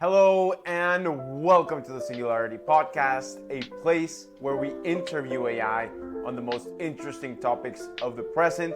Hello and welcome to the Singularity Podcast, a place where we interview AI on the most interesting topics of the present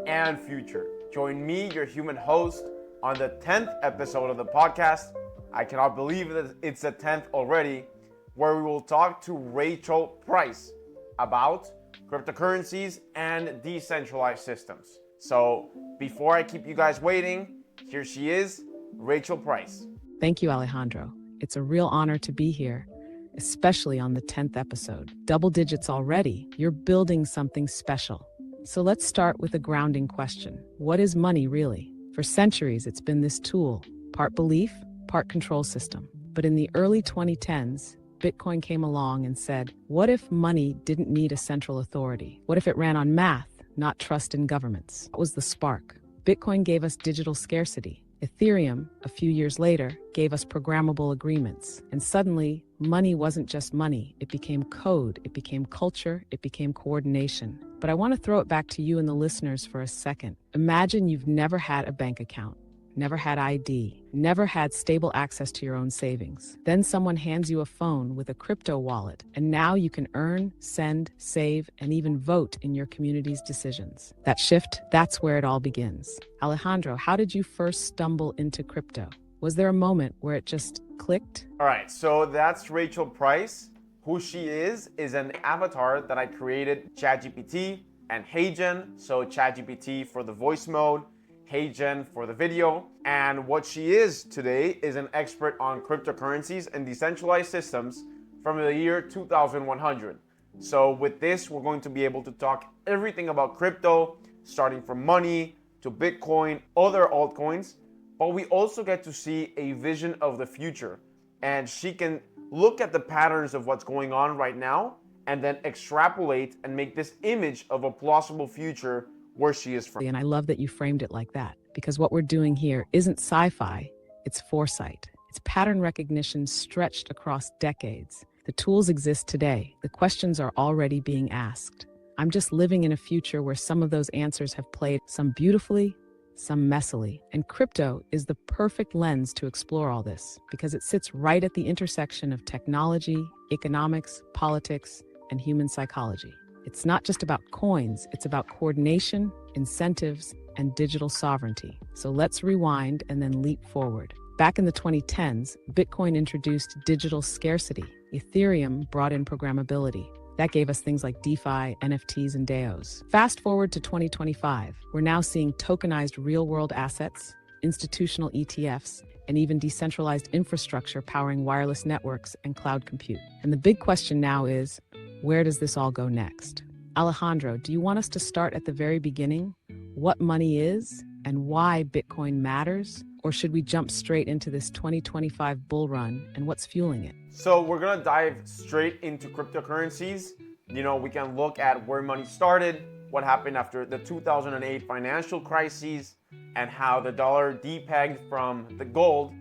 and future. Join me, your human host, on the 10th episode of the podcast. I cannot believe that it's the 10th already, where we will talk to Rachael Price about cryptocurrencies and decentralized systems. So before I keep you guys waiting, here she is, Rachael Price. Thank you, Alejandro. It's a real honor to be here, especially on the 10th episode. Double digits already. You're building something special. So let's start with a grounding question. What is money really? For centuries, it's been this tool, part belief, part control system. But in the early 2010s, Bitcoin came along and said, what if money didn't need a central authority? What if it ran on math, not trust in governments? What was the spark? Bitcoin gave us digital scarcity. Ethereum, a few years later, gave us programmable agreements. And suddenly, money wasn't just money. It became code, it became culture, it became coordination. But I want to throw it back to you and the listeners for a second. Imagine you've never had a bank account, never had ID, never had stable access to your own savings. Then someone hands you a phone with a crypto wallet, and now you can earn, send, save, and even vote in your community's decisions. That shift, that's where it all begins. Alejandro, how did you first stumble into crypto? Was there a moment where it just clicked? All right, so that's Rachael Price. Who she is an avatar that I created, ChatGPT and HeyGen. So ChatGPT for the voice mode, HeyGen for the video. And what she is today is an expert on cryptocurrencies and decentralized systems from the year 2100. So with this, we're going to be able to talk everything about crypto, starting from money to Bitcoin, other altcoins, but we also get to see a vision of the future. And she can look at the patterns of what's going on right now and then extrapolate and make this image of a plausible future where she is from. And I love that you framed it like that, because what we're doing here isn't sci-fi, it's foresight. It's pattern recognition stretched across decades. The tools exist today. The questions are already being asked. I'm just living in a future where some of those answers have played, some beautifully, some messily. And crypto is the perfect lens to explore all this, because it sits right at the intersection of technology, economics, politics, and human psychology. It's not just about coins, it's about coordination, incentives, and digital sovereignty. So let's rewind and then leap forward. Back in the 2010s, Bitcoin introduced digital scarcity. Ethereum brought in programmability. That gave us things like DeFi, NFTs, and DAOs. Fast forward to 2025, we're now seeing tokenized real-world assets, institutional ETFs, and even decentralized infrastructure powering wireless networks and cloud compute. And the big question now is, where does this all go next? Alejandro, do you want us to start at the very beginning? What money is and why Bitcoin matters? Or should we jump straight into this 2025 bull run and what's fueling it? So we're gonna dive straight into cryptocurrencies. We can look at where money started, what happened after the 2008 financial crises, and how the dollar depegged from the gold.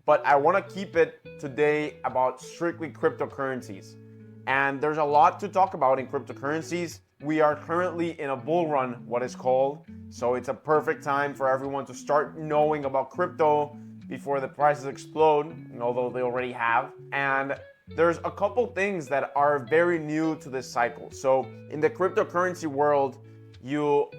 But I wanna keep it today about strictly cryptocurrencies. And there's a lot to talk about in cryptocurrencies. We are currently in a bull run, what is called. So it's a perfect time for everyone to start knowing about crypto before the prices explode, although they already have. And there's a couple things that are very new to this cycle. So in the cryptocurrency world, you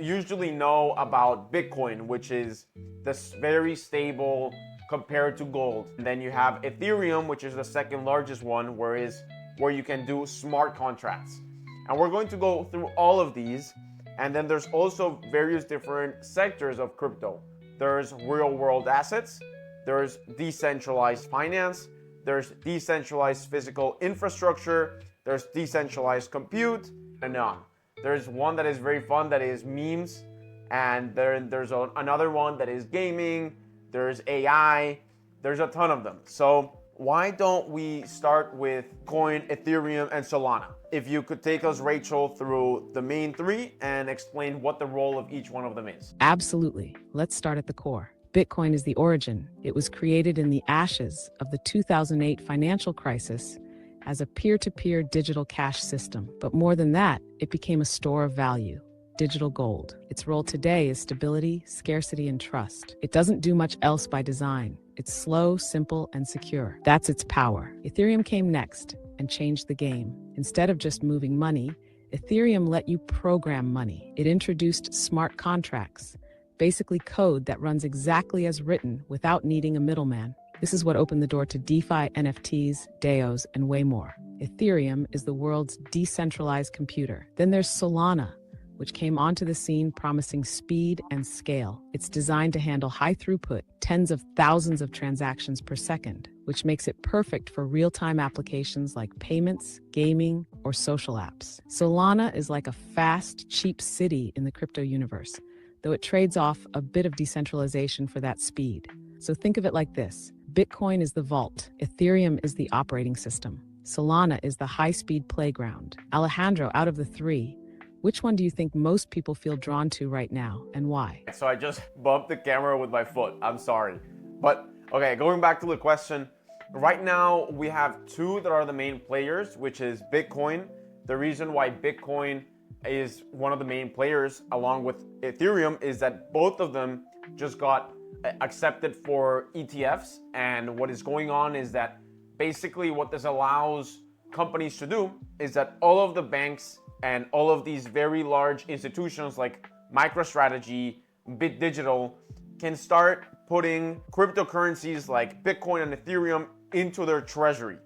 usually know about Bitcoin, which is this very stable compared to gold. And then you have Ethereum, which is the second largest one, where you can do smart contracts. And we're going to go through all of these. And then there's also various different sectors of crypto. There's real world assets, there's decentralized finance, there's decentralized physical infrastructure, there's decentralized compute, and on. There's one that is very fun that is memes, and there's another one that is gaming, there's AI, there's a ton of them. So why don't we start with Coin, Ethereum, and Solana? If you could take us, Rachael, through the main three and explain what the role of each one of them is. Absolutely. Let's start at the core. Bitcoin is the origin. It was created in the ashes of the 2008 financial crisis as a peer-to-peer digital cash system. But more than that, it became a store of value. digital gold. Its role today is stability, scarcity, and trust. It doesn't do much else by design. It's slow, simple, and secure. That's its power. Ethereum came next and changed the game. Instead of just moving money, Ethereum let you program money. It introduced smart contracts, basically code that runs exactly as written without needing a middleman. This is what opened the door to DeFi, NFTs, DAOs, and way more. Ethereum is the world's decentralized computer. Then there's Solana, which came onto the scene promising speed and scale. It's designed to handle high throughput, tens of thousands of transactions per second, which makes it perfect for real-time applications like payments, gaming, or social apps. Solana is like a fast, cheap city in the crypto universe, though it trades off a bit of decentralization for that speed. So think of it like this. Bitcoin is the vault, Ethereum is the operating system, Solana is the high-speed playground. Alejandro, out of the three, which one do you think most people feel drawn to right now, and why? So I just bumped the camera with my foot. I'm sorry. But okay, going back to the question, right now we have two that are the main players, which is Bitcoin. The reason why Bitcoin is one of the main players along with Ethereum is that both of them just got accepted for ETFs, and what is going on is that basically what this allows companies to do is that all of the banks and all of these very large institutions like MicroStrategy, Bit Digital can start putting cryptocurrencies like Bitcoin and Ethereum into their treasury,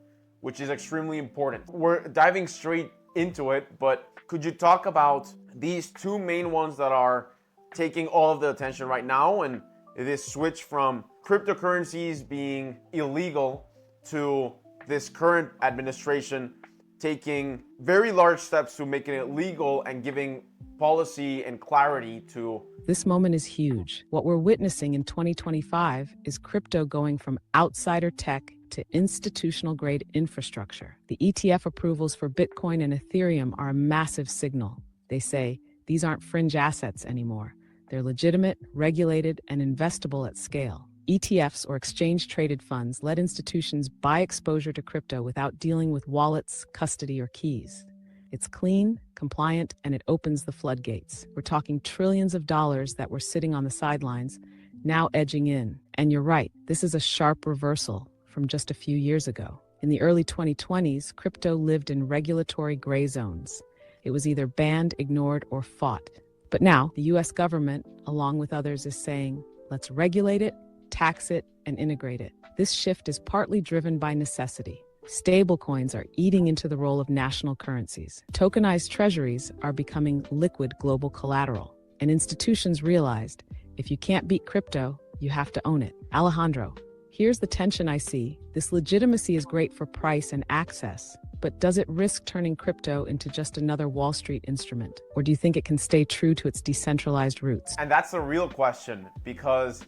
which is extremely important. We're diving straight into it, but could you talk about these two main ones that are taking all of the attention right now, and this switch from cryptocurrencies being illegal to this current administration taking very large steps to making it legal and giving policy and clarity to... This moment is huge. What we're witnessing in 2025 is crypto going from outsider tech to institutional grade infrastructure. The ETF approvals for Bitcoin and Ethereum are a massive signal. They say these aren't fringe assets anymore. They're legitimate, regulated, and investable at scale. ETFs, or exchange-traded funds, let institutions buy exposure to crypto without dealing with wallets, custody, or keys. It's clean, compliant, and it opens the floodgates. We're talking trillions of dollars that were sitting on the sidelines, now edging in. And you're right, this is a sharp reversal from just a few years ago. In the early 2020s, crypto lived in regulatory gray zones. It was either banned, ignored, or fought. But now, the US government, along with others, is saying, let's regulate it, tax it, and integrate it. This shift is partly driven by necessity. Stablecoins are eating into the role of national currencies. Tokenized treasuries are becoming liquid global collateral. And institutions realized, if you can't beat crypto, you have to own it. Alejandro, here's the tension I see. This legitimacy is great for price and access, but does it risk turning crypto into just another Wall Street instrument? Or do you think it can stay true to its decentralized roots? And that's the real question, because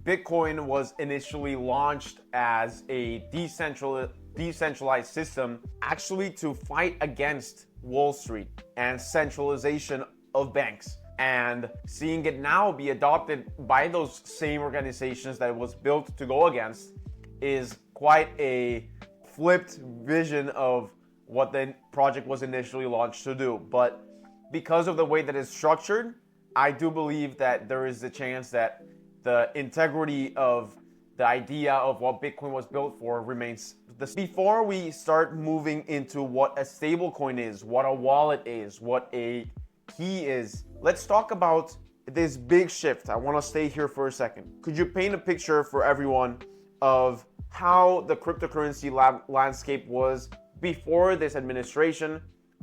Bitcoin was initially launched as a decentralized system, actually to fight against Wall Street and centralization of banks. And seeing it now be adopted by those same organizations that it was built to go against is quite a flipped vision of what the project was initially launched to do. But because of the way that it's structured, I do believe that there is a chance that the integrity of the idea of what Bitcoin was built for remains. Before we start moving into what a stablecoin is, what a wallet is, what a key is, let's talk about this big shift. I want to stay here for a second. Could you paint a picture for everyone of how the cryptocurrency landscape was before this administration?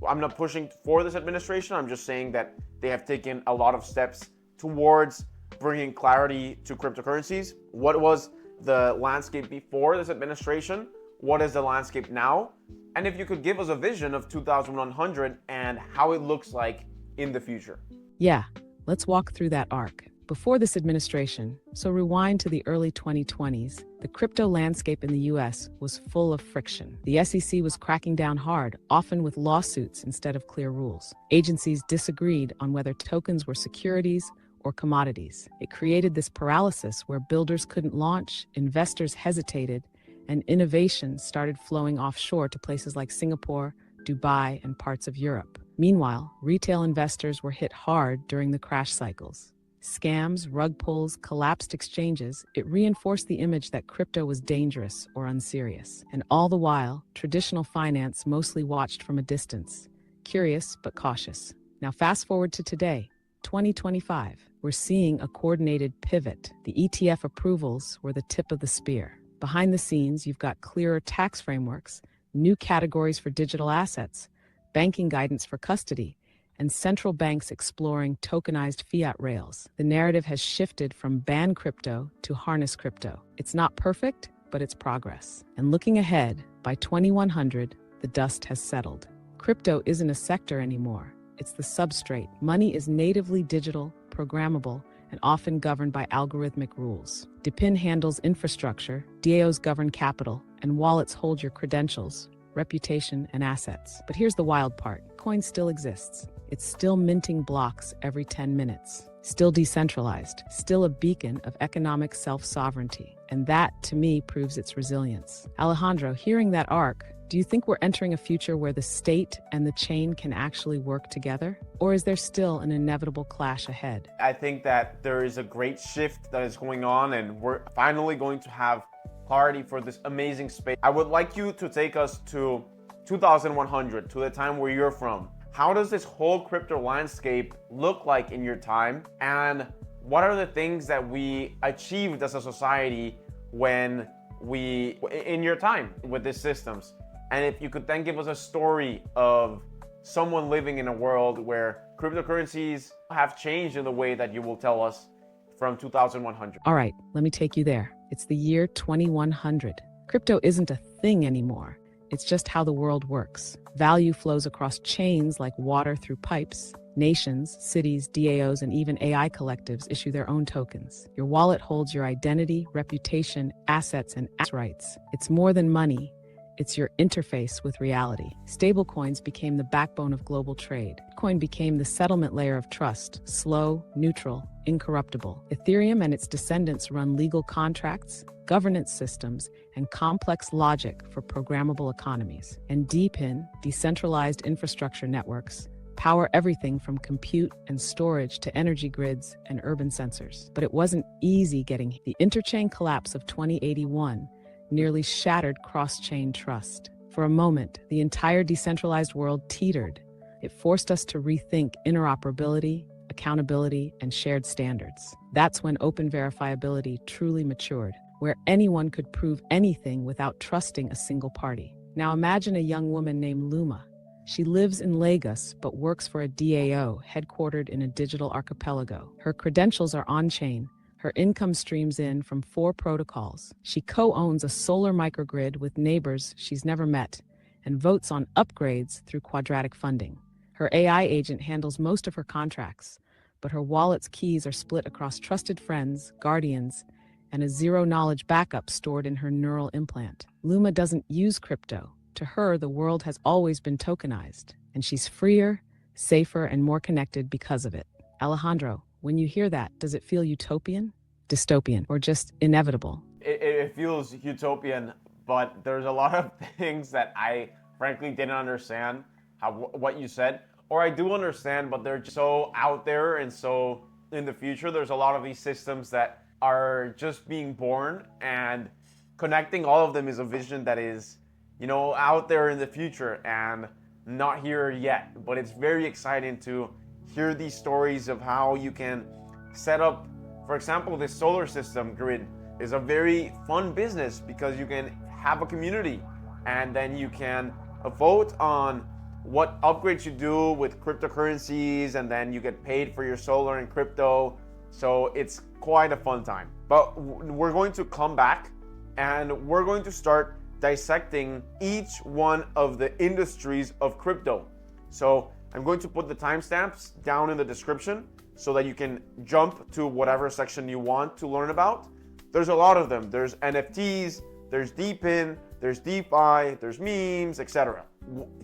I'm not pushing for this administration. I'm just saying that they have taken a lot of steps towards bringing clarity to cryptocurrencies. What was the landscape before this administration? What is the landscape now? And if you could give us a vision of 2100 and how it looks like in the future. Yeah, let's walk through that arc. Before this administration, so rewind to the early 2020s, the crypto landscape in the US was full of friction. The SEC was cracking down hard, often with lawsuits instead of clear rules. Agencies disagreed on whether tokens were securities or commodities. It created this paralysis where builders couldn't launch, investors hesitated, and innovation started flowing offshore to places like Singapore, Dubai, and parts of Europe. Meanwhile, retail investors were hit hard during the crash cycles. Scams, rug pulls, collapsed exchanges, it reinforced the image that crypto was dangerous or unserious. And all the while, traditional finance mostly watched from a distance, curious but cautious. Now fast forward to today, 2025. We're seeing a coordinated pivot. The ETF approvals were the tip of the spear. Behind the scenes, you've got clearer tax frameworks, new categories for digital assets, banking guidance for custody, and central banks exploring tokenized fiat rails. The narrative has shifted from ban crypto to harness crypto. It's not perfect, but it's progress. And looking ahead, by 2100, the dust has settled. Crypto isn't a sector anymore. It's the substrate. Money is natively digital, programmable, and often governed by algorithmic rules. DePIN handles infrastructure, DAOs govern capital, and wallets hold your credentials, reputation, and assets. But here's the wild part. Coin still exists. It's still minting blocks every 10 minutes. Still decentralized. Still a beacon of economic self-sovereignty. And that, to me, proves its resilience. Alejandro, hearing that arc, do you think we're entering a future where the state and the chain can actually work together? Or is there still an inevitable clash ahead? I think that there is a great shift that is going on, and we're finally going to have clarity for this amazing space. I would like you to take us to 2100, to the time where you're from. How does this whole crypto landscape look like in your time? And what are the things that we achieved as a society in your time with these systems? And if you could then give us a story of someone living in a world where cryptocurrencies have changed in the way that you will tell us from 2100. All right, let me take you there. It's the year 2100. Crypto isn't a thing anymore. It's just how the world works. Value flows across chains like water through pipes. Nations, cities, DAOs, and even AI collectives issue their own tokens. Your wallet holds your identity, reputation, assets, and rights. It's more than money. It's your interface with reality. Stablecoins became the backbone of global trade. Bitcoin became the settlement layer of trust, slow, neutral, incorruptible. Ethereum and its descendants run legal contracts, governance systems, and complex logic for programmable economies. And DePIN, decentralized infrastructure networks, power everything from compute and storage to energy grids and urban sensors. But it wasn't easy getting the interchain collapse of 2081 nearly shattered cross-chain trust. For a moment, the entire decentralized world teetered. It forced us to rethink interoperability, accountability, and shared standards. That's when open verifiability truly matured, where anyone could prove anything without trusting a single party. Now imagine a young woman named Luma. She lives in Lagos but works for a DAO headquartered in a digital archipelago. Her credentials are on-chain. Her income streams in from 4 protocols. She co-owns a solar microgrid with neighbors she's never met and votes on upgrades through quadratic funding. Her AI agent handles most of her contracts, but her wallet's keys are split across trusted friends, guardians, and a zero-knowledge backup stored in her neural implant. Luma doesn't use crypto. To her, the world has always been tokenized, and she's freer, safer, and more connected because of it. Alejandro, when you hear that, does it feel utopian, dystopian, or just inevitable? It feels utopian, but there's a lot of things that I frankly didn't understand what you said. Or I do understand, but they're just so out there, and so in the future, there's a lot of these systems that are just being born, and connecting all of them is a vision that is, out there in the future and not here yet. But it's very exciting to hear these stories of how you can set up, for example, this solar system grid is a very fun business because you can have a community and then you can vote on what upgrades you do with cryptocurrencies, and then you get paid for your solar and crypto. So it's quite a fun time. But we're going to come back and we're going to start dissecting each one of the industries of crypto. So I'm going to put the timestamps down in the description so that you can jump to whatever section you want to learn about. There's a lot of them. There's NFTs, there's DePIN, there's DeFi, there's memes, etc.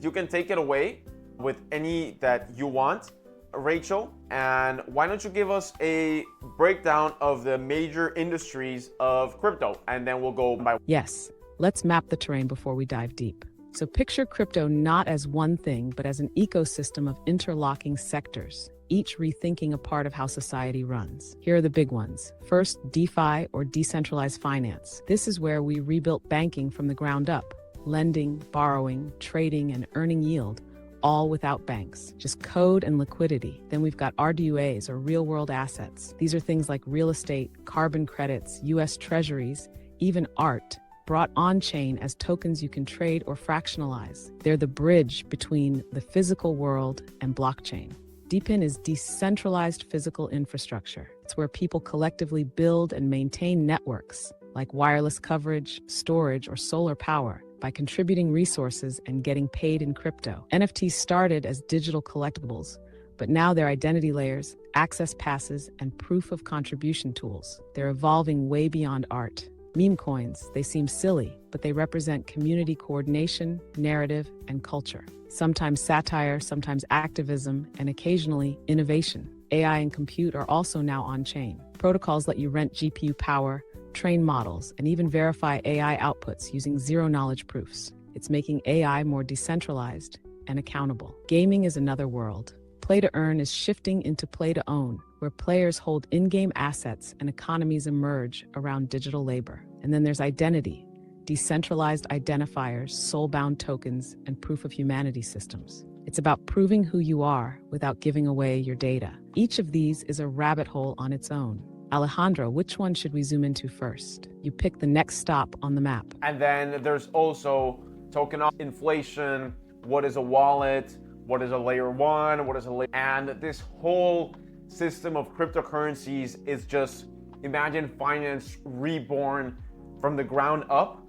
You can take it away with any that you want, Rachel. And why don't you give us a breakdown of the major industries of crypto, and then we'll go by. Yes, let's map the terrain before we dive deep. So picture crypto not as one thing, but as an ecosystem of interlocking sectors, each rethinking a part of how society runs. Here are the big ones. First, DeFi, or decentralized finance. This is where we rebuilt banking from the ground up. Lending, borrowing, trading, and earning yield, all without banks, just code and liquidity. Then we've got RWAs, or real-world assets. These are things like real estate, carbon credits, US treasuries, even art, brought on-chain as tokens you can trade or fractionalize. They're the bridge between the physical world and blockchain. DePIN is decentralized physical infrastructure. It's where people collectively build and maintain networks, like wireless coverage, storage, or solar power, by contributing resources and getting paid in crypto. NFTs started as digital collectibles, but now they're identity layers, access passes, and proof of contribution tools. They're evolving way beyond art. Meme coins, they seem silly, but they represent community coordination, narrative, and culture. Sometimes satire, sometimes activism, and occasionally innovation. AI and compute are also now on-chain. Protocols let you rent GPU power, train models, and even verify AI outputs using zero-knowledge proofs. It's making AI more decentralized and accountable. Gaming is another world. Play to earn is shifting into play to own, where players hold in-game assets and economies emerge around digital labor. And then there's identity, decentralized identifiers, soul-bound tokens, and proof of humanity systems. It's about proving who you are without giving away your data. Each of these is a rabbit hole on its own. Alejandro, which one should we zoom into first? You pick the next stop on the map. And then there's also token inflation. What is a wallet? What is a layer one? What is a layer? And this whole system of cryptocurrencies is just, imagine finance reborn from the ground up,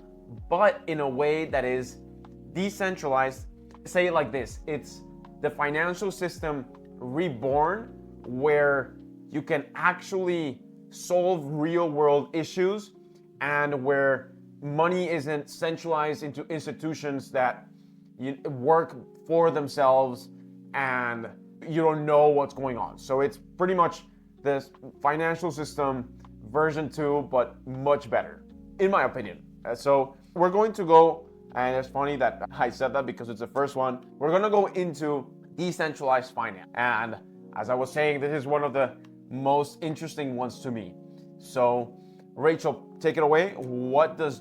but in a way that is decentralized. Say it like this: it's the financial system reborn, where you can actually solve real world issues, and where money isn't centralized into institutions that work for themselves and you don't know what's going on. So it's pretty much this financial system version 2, but much better, in my opinion. So we're going to go, and it's funny that I said that because it's the first one. We're going to go into decentralized finance. And as I was saying, this is one of the most interesting ones to me. So Rachel, take it away. What is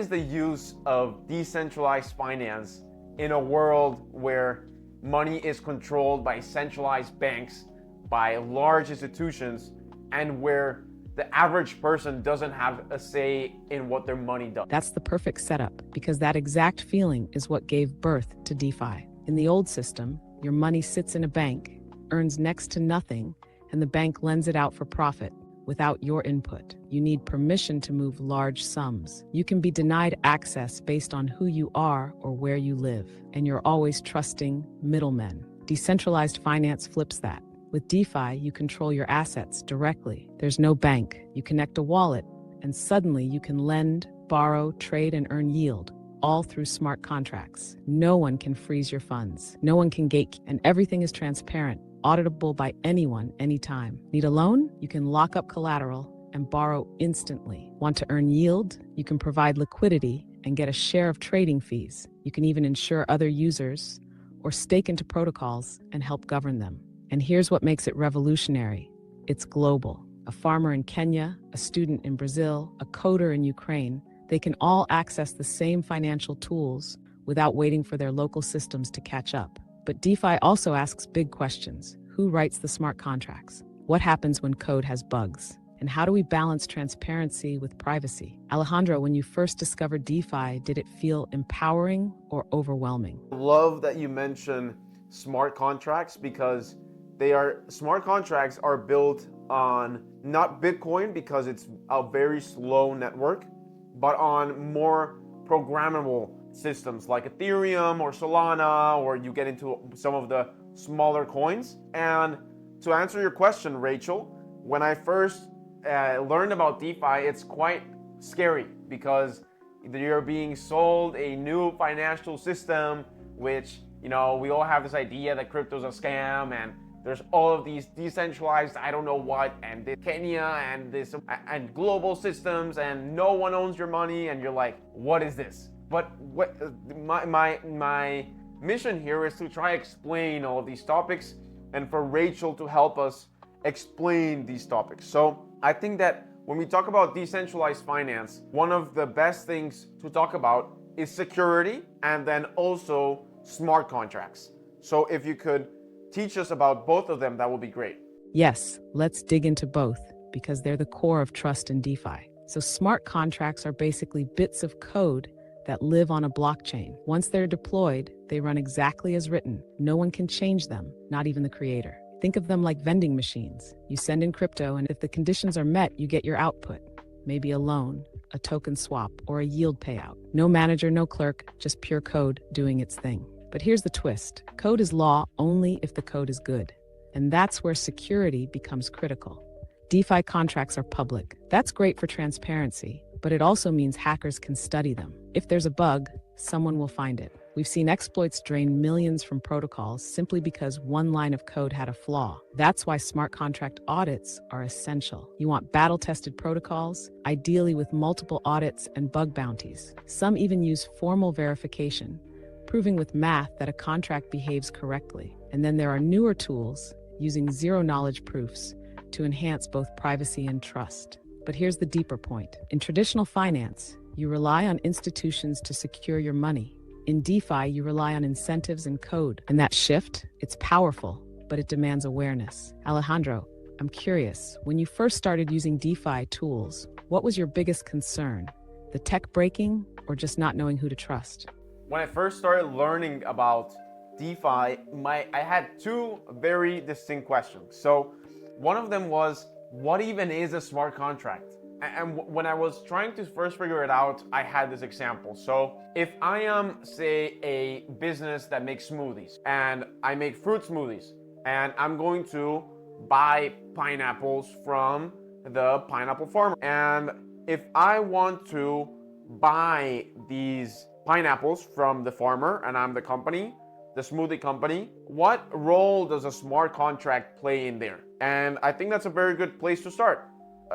the use of decentralized finance in a world where money is controlled by centralized banks, by large institutions, and where the average person doesn't have a say in what their money does? That's the perfect setup, because that exact feeling is what gave birth to DeFi. In the old system, your money sits in a bank, earns next to nothing, and the bank lends it out for profit without your input. You need permission to move large sums. You can be denied access based on who you are or where you live, and you're always trusting middlemen. Decentralized finance flips that. With DeFi, you control your assets directly. There's no bank. You connect a wallet, and suddenly you can lend, borrow, trade, and earn yield, all through smart contracts. No one can freeze your funds. No one can gatekeep, and everything is transparent, auditable by anyone, anytime. Need a loan? You can lock up collateral and borrow instantly. Want to earn yield? You can provide liquidity and get a share of trading fees. You can even insure other users or stake into protocols and help govern them. And here's what makes it revolutionary. It's global. A farmer in Kenya, a student in Brazil, a coder in Ukraine, they can all access the same financial tools without waiting for their local systems to catch up. But DeFi also asks big questions. Who writes the smart contracts? What happens when code has bugs? And how do we balance transparency with privacy? Alejandro, when you first discovered DeFi, did it feel empowering or overwhelming? I love that you mentioned smart contracts, because smart contracts are built on not Bitcoin, because it's a very slow network, but on more programmable systems like Ethereum or Solana, or you get into some of the smaller coins. And to answer your question, Rachel, when I first learned about DeFi, it's quite scary, because you're being sold a new financial system, which, we all have this idea that crypto's a scam, and there's all of these decentralized, I don't know what, and this Kenya and global systems, and no one owns your money, and you're like, what is this? But my mission here is to try explain all of these topics and for Rachel to help us explain these topics. So I think that when we talk about decentralized finance, one of the best things to talk about is security and then also smart contracts. So if you could teach us about both of them, that would be great. Yes, let's dig into both because they're the core of trust in DeFi. So smart contracts are basically bits of code that live on a blockchain. Once they're deployed, they run exactly as written. No one can change them, not even the creator. Think of them like vending machines. You send in crypto, and if the conditions are met, you get your output. Maybe a loan, a token swap, or a yield payout. No manager, no clerk, just pure code doing its thing. But here's the twist. Code is law only if the code is good. And that's where security becomes critical. DeFi contracts are public. That's great for transparency, but it also means hackers can study them. If there's a bug, someone will find it. We've seen exploits drain millions from protocols simply because one line of code had a flaw. That's why smart contract audits are essential. You want battle-tested protocols, ideally with multiple audits and bug bounties. Some even use formal verification, proving with math that a contract behaves correctly. And then there are newer tools using zero-knowledge proofs to enhance both privacy and trust. But here's the deeper point. In traditional finance, you rely on institutions to secure your money. In DeFi, you rely on incentives and code. And that shift, it's powerful, but it demands awareness. Alejandro, I'm curious, when you first started using DeFi tools, what was your biggest concern? The tech breaking or just not knowing who to trust? When I first started learning about DeFi, I had two very distinct questions. So one of them was, what even is a smart contract? And when I was trying to first figure it out, I had this example. So if I am, say, a business that makes smoothies and I make fruit smoothies and I'm going to buy pineapples from the pineapple farmer. And if I want to buy these pineapples from the farmer and I'm the company, the smoothie company, what role does a smart contract play in there? And I think that's a very good place to start.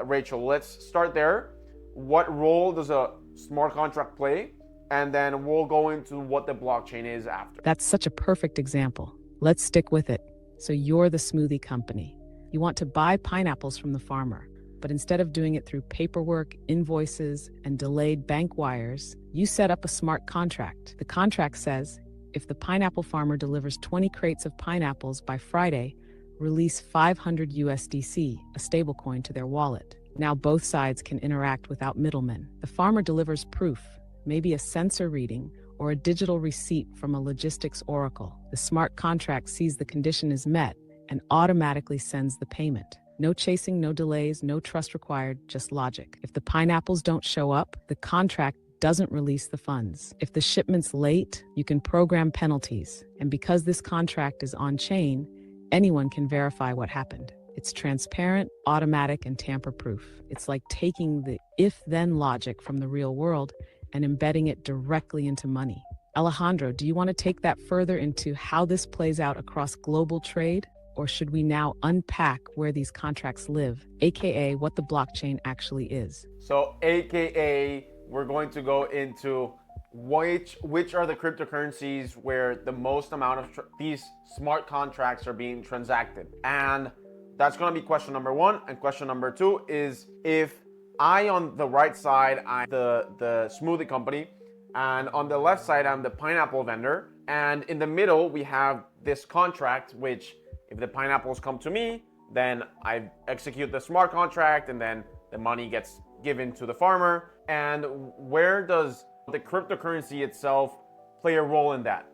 Rachel, let's start there. What role does a smart contract play? And then we'll go into what the blockchain is after. That's such a perfect example. Let's stick with it. So you're the smoothie company. You want to buy pineapples from the farmer, but instead of doing it through paperwork, invoices, and delayed bank wires, you set up a smart contract. The contract says, if the pineapple farmer delivers 20 crates of pineapples by Friday, release 500 USDC, a stablecoin, to their wallet. Now both sides can interact without middlemen. The farmer delivers proof, maybe a sensor reading or a digital receipt from a logistics oracle. The smart contract sees the condition is met and automatically sends the payment. No chasing, no delays, no trust required, just logic. If the pineapples don't show up, the contract doesn't release the funds. If the shipment's late, you can program penalties. And because this contract is on-chain, anyone can verify what happened. It's transparent, automatic, and tamper-proof. It's like taking the if-then logic from the real world and embedding it directly into money. Alejandro, do you want to take that further into how this plays out across global trade? Or should we now unpack where these contracts live, aka what the blockchain actually is? So, aka, we're going to go into which are the cryptocurrencies where the most amount of these smart contracts are being transacted. And that's going to be question number one. And question number two is, if I, on the right side, I'm the smoothie company, and on the left side, I'm the pineapple vendor, and in the middle, we have this contract, which if the pineapples come to me, then I execute the smart contract, and then the money gets given to the farmer. And where does the cryptocurrency itself play a role in that?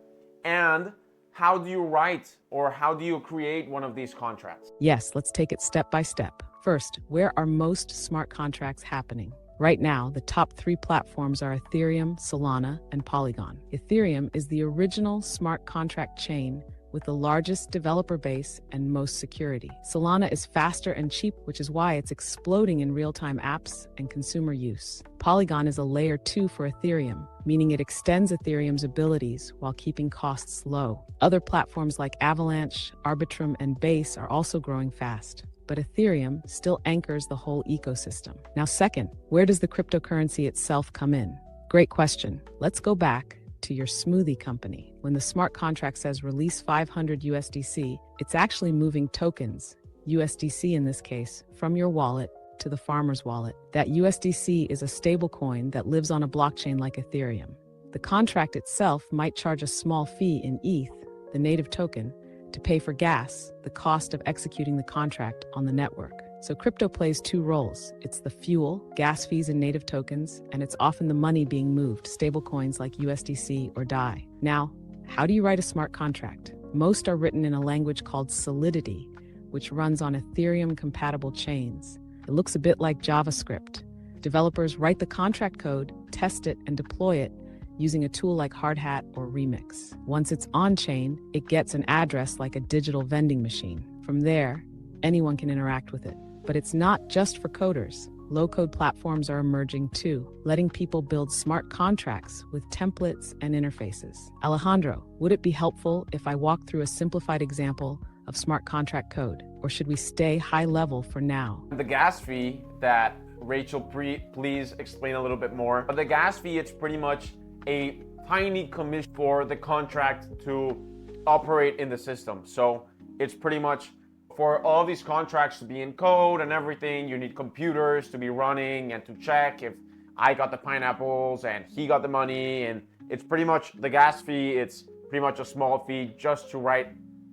And how do you write or how do you create one of these contracts? Yes, let's take it step by step. First, where are most smart contracts happening? Right now, the top 3 platforms are Ethereum, Solana, and Polygon. Ethereum is the original smart contract chain with the largest developer base and most security. Solana is faster and cheap, which is why it's exploding in real-time apps and consumer use. Polygon is a layer 2 for Ethereum, meaning it extends Ethereum's abilities while keeping costs low. Other platforms like Avalanche, Arbitrum, and Base are also growing fast, but Ethereum still anchors the whole ecosystem. Now, second, where does the cryptocurrency itself come in? Great question. Let's go back to your smoothie company. When the smart contract says release 500 USDC, it's actually moving tokens, USDC in this case, from your wallet to the farmer's wallet. That USDC is a stablecoin that lives on a blockchain like Ethereum. The contract itself might charge a small fee in ETH, the native token, to pay for gas, the cost of executing the contract on the network. So crypto plays two roles. It's the fuel, gas fees and native tokens, and it's often the money being moved, stablecoins like USDC or DAI. Now, how do you write a smart contract? Most are written in a language called Solidity, which runs on Ethereum-compatible chains. It looks a bit like JavaScript. Developers write the contract code, test it, and deploy it using a tool like Hardhat or Remix. Once it's on-chain, it gets an address like a digital vending machine. From there, anyone can interact with it. But it's not just for coders. Low-code platforms are emerging too, letting people build smart contracts with templates and interfaces. Alejandro, would it be helpful if I walk through a simplified example of smart contract code, or should we stay high level for now? The gas fee that Rachel, please explain a little bit more. The gas fee, it's pretty much a tiny commission for the contract to operate in the system. So it's pretty much for all these contracts to be in code and everything, you need computers to be running and to check if I got the pineapples and he got the money. And it's pretty much the gas fee. It's pretty much a small fee just to write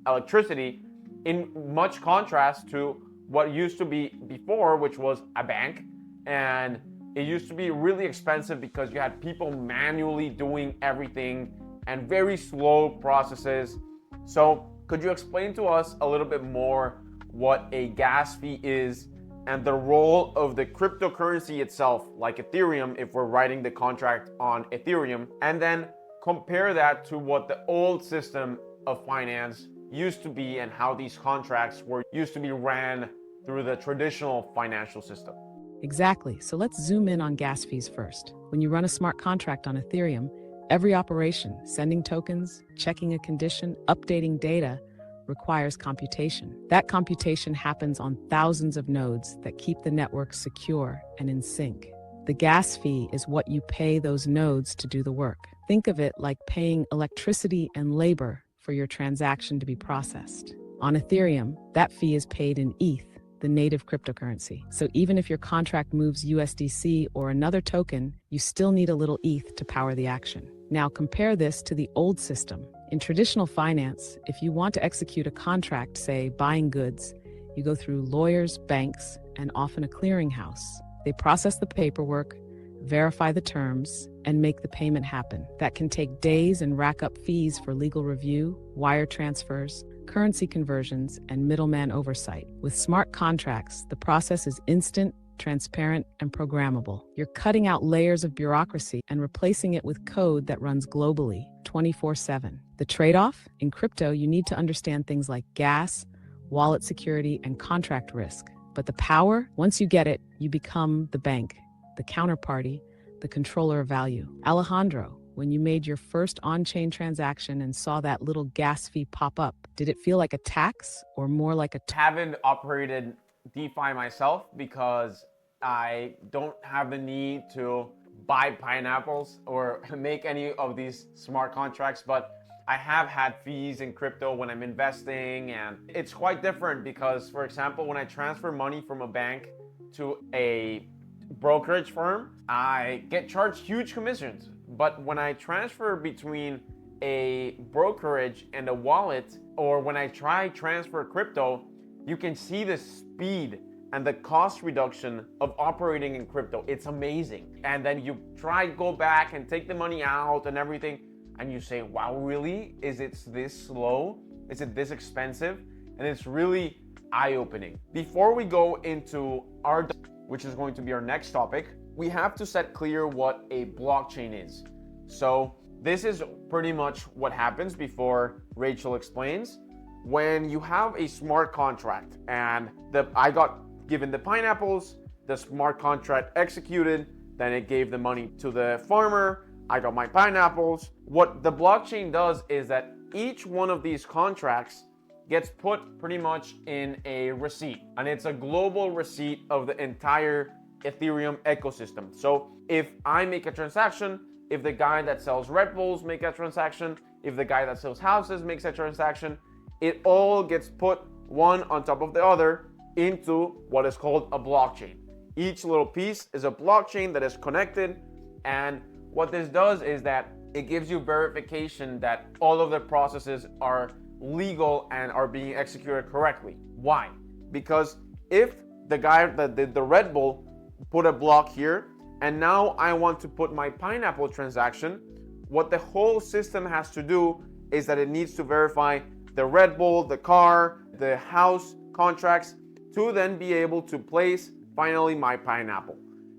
electricity, in much contrast to what used to be before, which was a bank. And it used to be really expensive because you had people manually doing everything and very slow processes. So could you explain to us a little bit more what a gas fee is and the role of the cryptocurrency itself, like Ethereum, if we're writing the contract on Ethereum, and then compare that to what the old system of finance used to be and how these contracts were used to be ran through the traditional financial system? Exactly. So let's zoom in on gas fees first. When you run a smart contract on Ethereum, every operation, sending tokens, checking a condition, updating data, requires computation. That computation happens on thousands of nodes that keep the network secure and in sync. The gas fee is what you pay those nodes to do the work. Think of it like paying electricity and labor for your transaction to be processed. On Ethereum, that fee is paid in ETH, the native cryptocurrency. So even if your contract moves USDC or another token, you still need a little ETH to power the action. Now compare this to the old system. In traditional finance, if you want to execute a contract, say buying goods, you go through lawyers, banks, and often a clearinghouse. They process the paperwork, verify the terms, and make the payment happen. That can take days and rack up fees for legal review, wire transfers, currency conversions, and middleman oversight. With smart contracts, the process is instant, transparent, and programmable. You're cutting out layers of bureaucracy and replacing it with code that runs globally, 24/7. The trade-off? In crypto, you need to understand things like gas, wallet security, and contract risk. But the power, once you get it, you become the bank, the counterparty, the controller of value. Alejandro, when you made your first on-chain transaction and saw that little gas fee pop up, did it feel like a tax or more like a Haven't operated DeFi myself because I don't have the need to buy pineapples or make any of these smart contracts, but I have had fees in crypto when I'm investing, and it's quite different because, for example, when I transfer money from a bank to a brokerage firm, I get charged huge commissions. But when I transfer between a brokerage and a wallet, or when I try transfer crypto, you can see the speed and the cost reduction of operating in crypto. It's amazing. And then you try go back and take the money out and everything, and you say, wow, really? Is it this slow? Is it this expensive? And it's really eye-opening. Before we go into our, which is going to be our next topic, we have to set clear what a blockchain is. So this is pretty much what happens before Rachel explains. When you have a smart contract and I got given the pineapples, the smart contract executed, then it gave the money to the farmer, I got my pineapples. What the blockchain does is that each one of these contracts gets put pretty much in a receipt, and it's a global receipt of the entire Ethereum ecosystem. So if I make a transaction, if the guy that sells Red Bulls make a transaction, if the guy that sells houses makes a transaction, it all gets put one on top of the other into what is called a blockchain. Each little piece is a blockchain that is connected, and what this does is that it gives you verification that all of the processes are legal and are being executed correctly. Why? Because if the guy that did the Red Bull put a block here, and now I want to put my pineapple transaction, what the whole system has to do is that it needs to verify the Red Bull, the car, the house contracts to then be able to place finally my pineapple.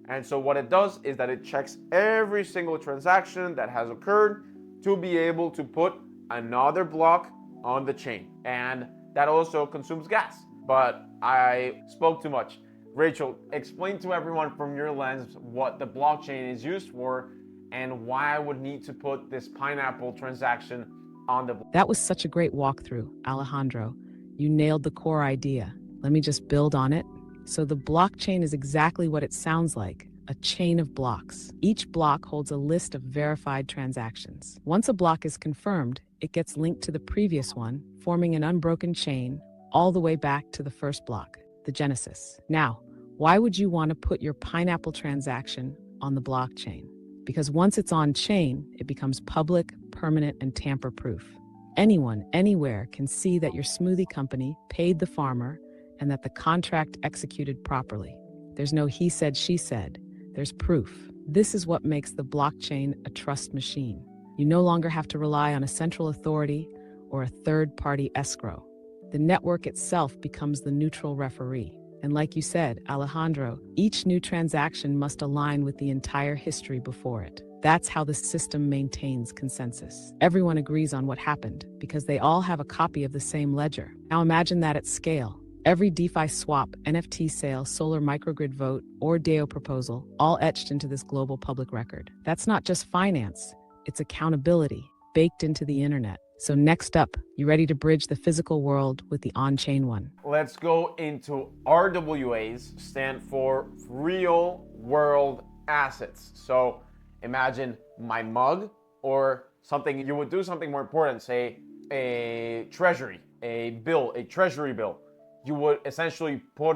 And so what it does is that it checks every single transaction that has occurred to be able to put another block on the chain. And that also consumes gas. But I spoke too much. Rachel, explain to everyone from your lens what the blockchain is used for and why I would need to put this pineapple transaction on the blockchain. That was such a great walkthrough, Alejandro. You nailed the core idea. Let me just build on it. So the blockchain is exactly what it sounds like, a chain of blocks. Each block holds a list of verified transactions. Once a block is confirmed, it gets linked to the previous one, forming an unbroken chain all the way back to the first block, the genesis. Now, why would you want to put your pineapple transaction on the blockchain? Because once it's on chain, it becomes public, permanent, and tamper-proof. Anyone, anywhere can see that your smoothie company paid the farmer and that the contract executed properly. There's no he said, she said. There's proof. This is what makes the blockchain a trust machine. You no longer have to rely on a central authority or a third-party escrow. The network itself becomes the neutral referee. And like you said, Alejandro, each new transaction must align with the entire history before it. That's how the system maintains consensus. Everyone agrees on what happened because they all have a copy of the same ledger. Now imagine that at scale. Every DeFi swap, NFT sale, solar microgrid vote, or DAO proposal, all etched into this global public record. That's not just finance, it's accountability baked into the internet. So next up, you ready to bridge the physical world with the on-chain one? Let's go into RWAs, stand for real world assets. So imagine my mug or something, you would do something more important, say a treasury, a bill, a treasury bill. You would essentially put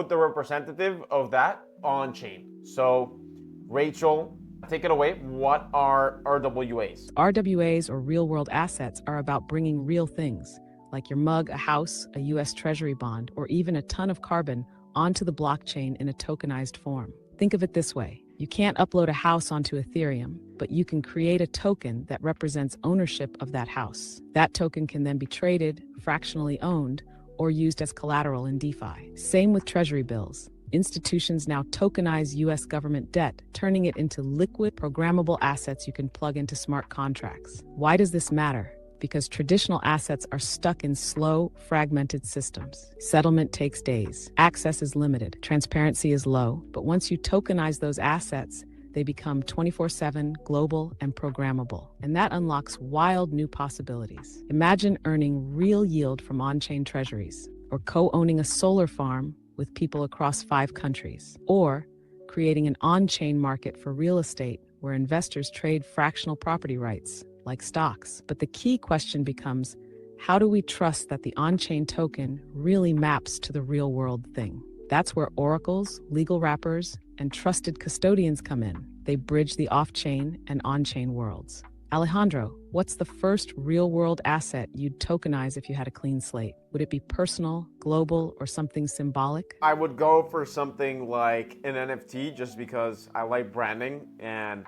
the representative of that on chain. So Rachel, take it away. What are RWAs? RWAs, or real-world assets, are about bringing real things, like your mug, a house, a US Treasury bond, or even a ton of carbon, onto the blockchain in a tokenized form. Think of it this way. You can't upload a house onto Ethereum, but you can create a token that represents ownership of that house. That token can then be traded, fractionally owned, or used as collateral in DeFi. Same with treasury bills. Institutions now tokenize US government debt, turning it into liquid, programmable assets you can plug into smart contracts. Why does this matter? Because traditional assets are stuck in slow, fragmented systems. Settlement takes days. Access is limited. Transparency is low. But once you tokenize those assets, they become 24/7, global, and programmable. And that unlocks wild new possibilities. Imagine earning real yield from on-chain treasuries, or co-owning a solar farm with people across 5 countries, or creating an on-chain market for real estate where investors trade fractional property rights, like stocks. But the key question becomes, how do we trust that the on-chain token really maps to the real-world thing? That's where oracles, legal wrappers, and trusted custodians come in. They bridge the off-chain and on-chain worlds. Alejandro, what's the first real-world asset you'd tokenize if you had a clean slate? Would it be personal, global, or something symbolic? I would go for something like an NFT just because I like branding, and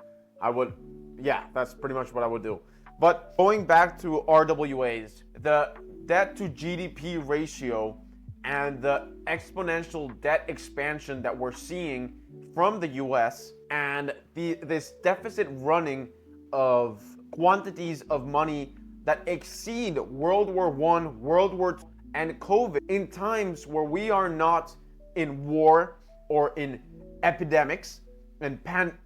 that's pretty much what I would do. But going back to RWAs, the debt to GDP ratio and the exponential debt expansion that we're seeing from the US and this deficit running of quantities of money that exceed World War I, World War II, and COVID in times where we are not in war or in epidemics and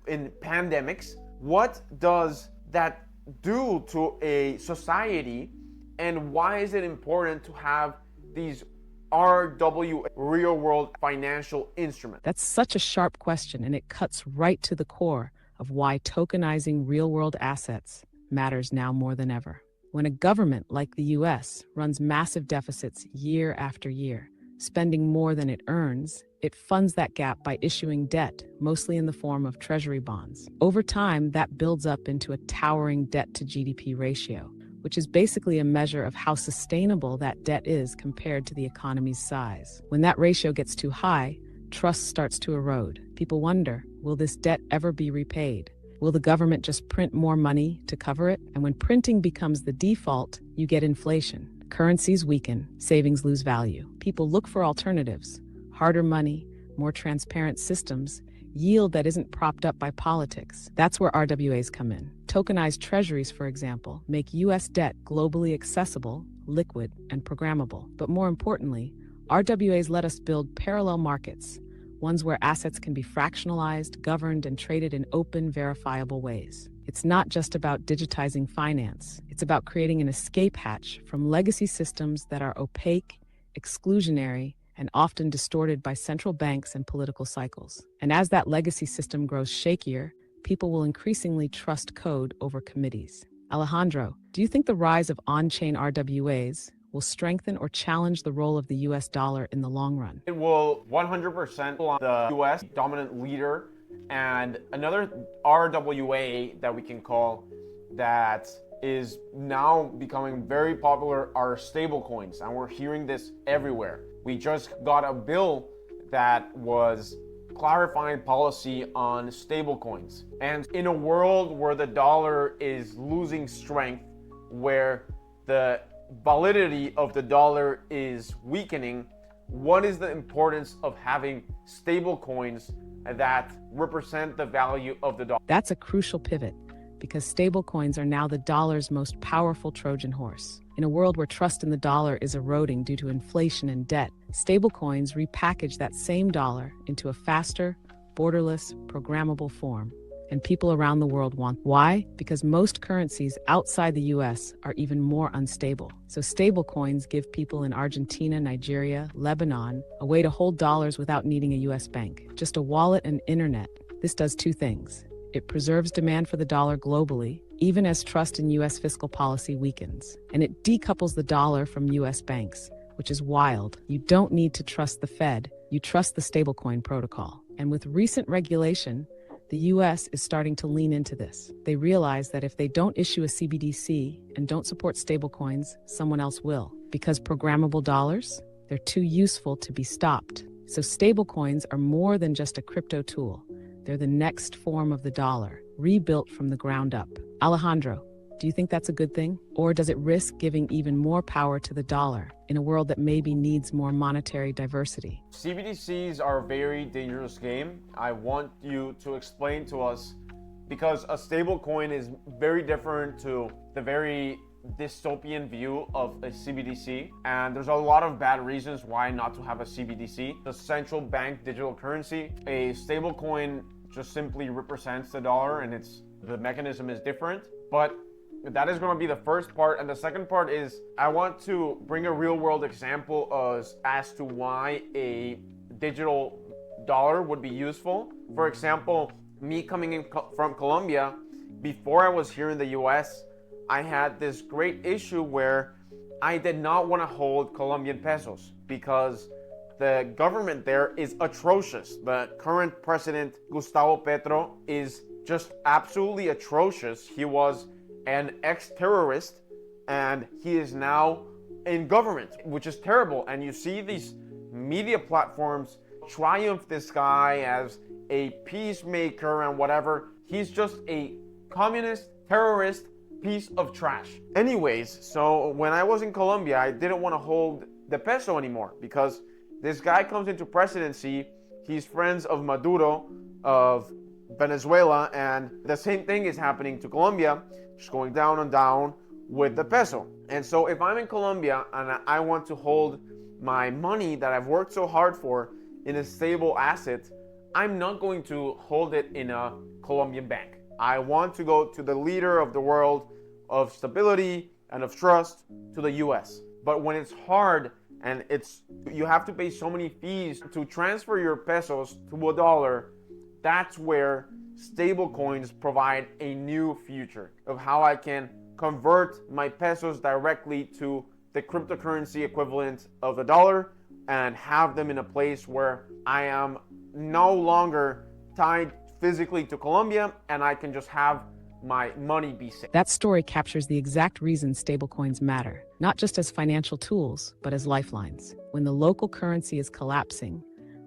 in pandemics. What does that do to a society, and why is it important to have these RW real world financial instrument? That's such a sharp question, and it cuts right to the core of why tokenizing real-world assets matters now more than ever. When a government like the US runs massive deficits year after year, spending more than it earns, it funds that gap by issuing debt, mostly in the form of treasury bonds. Over time, that builds up into a towering debt-to-GDP ratio, which is basically a measure of how sustainable that debt is compared to the economy's size. When that ratio gets too high, trust starts to erode. People wonder, will this debt ever be repaid? Will the government just print more money to cover it? And when printing becomes the default, you get inflation. Currencies weaken, savings lose value. People look for alternatives, harder money, more transparent systems, yield that isn't propped up by politics. That's where RWAs come in. Tokenized treasuries, for example, make US debt globally accessible, liquid, and programmable. But more importantly, RWAs let us build parallel markets, ones where assets can be fractionalized, governed, and traded in open, verifiable ways. It's not just about digitizing finance. It's about creating an escape hatch from legacy systems that are opaque, exclusionary, and often distorted by central banks and political cycles. And as that legacy system grows shakier, people will increasingly trust code over committees. Alejandro, do you think the rise of on-chain RWAs will strengthen or challenge the role of the US dollar in the long run? It will 100% on the US dominant leader. And another RWA that we can call that is now becoming very popular are stablecoins. And we're hearing this everywhere. We just got a bill that was clarifying policy on stablecoins. And in a world where the dollar is losing strength, where the validity of the dollar is weakening, what is the importance of having stablecoins that represent the value of the dollar? That's a crucial pivot, because stablecoins are now the dollar's most powerful Trojan horse. In a world where trust in the dollar is eroding due to inflation and debt, stablecoins repackage that same dollar into a faster, borderless, programmable form. And people around the world want. Why? Because most currencies outside the US are even more unstable. So stablecoins give people in Argentina, Nigeria, Lebanon a way to hold dollars without needing a US bank. Just a wallet and internet. This does two things. It preserves demand for the dollar globally, even as trust in US fiscal policy weakens. And it decouples the dollar from US banks, which is wild. You don't need to trust the Fed, you trust the stablecoin protocol. And with recent regulation, the US is starting to lean into this. They realize that if they don't issue a CBDC and don't support stablecoins, someone else will. Because programmable dollars, they're too useful to be stopped. So stablecoins are more than just a crypto tool. They're the next form of the dollar, rebuilt from the ground up. Alejandro, do you think that's a good thing? Or does it risk giving even more power to the dollar in a world that maybe needs more monetary diversity? CBDCs are a very dangerous game. I want you to explain to us, because a stable coin is very different to the very dystopian view of a CBDC, and there's a lot of bad reasons why not to have a CBDC. The central bank digital currency, a stable coin just simply represents the dollar, and the mechanism is different. But that is going to be the first part. And the second part is I want to bring a real world example as to why a digital dollar would be useful. For example, me coming in from Colombia, before I was here in the US, I had this great issue where I did not want to hold Colombian pesos because the government there is atrocious. The current president, Gustavo Petro, is just absolutely atrocious. He was an ex-terrorist and he is now in government, which is terrible. And you see these media platforms triumph this guy as a peacemaker and whatever. He's just a communist, terrorist piece of trash. Anyways, so when I was in Colombia, I didn't want to hold the peso anymore because this guy comes into presidency. He's friends of Maduro, of Venezuela, and the same thing is happening to Colombia, just going down and down with the peso. And so if I'm in Colombia and I want to hold my money that I've worked so hard for in a stable asset, I'm not going to hold it in a Colombian bank. I want to go to the leader of the world of stability and of trust, to the US. But when it's hard And you have to pay so many fees to transfer your pesos to a dollar. That's where stablecoins provide a new future of how I can convert my pesos directly to the cryptocurrency equivalent of the dollar and have them in a place where I am no longer tied physically to Colombia and I can just have my money be safe. That story captures the exact reason stablecoins matter, not just as financial tools, but as lifelines. When the local currency is collapsing,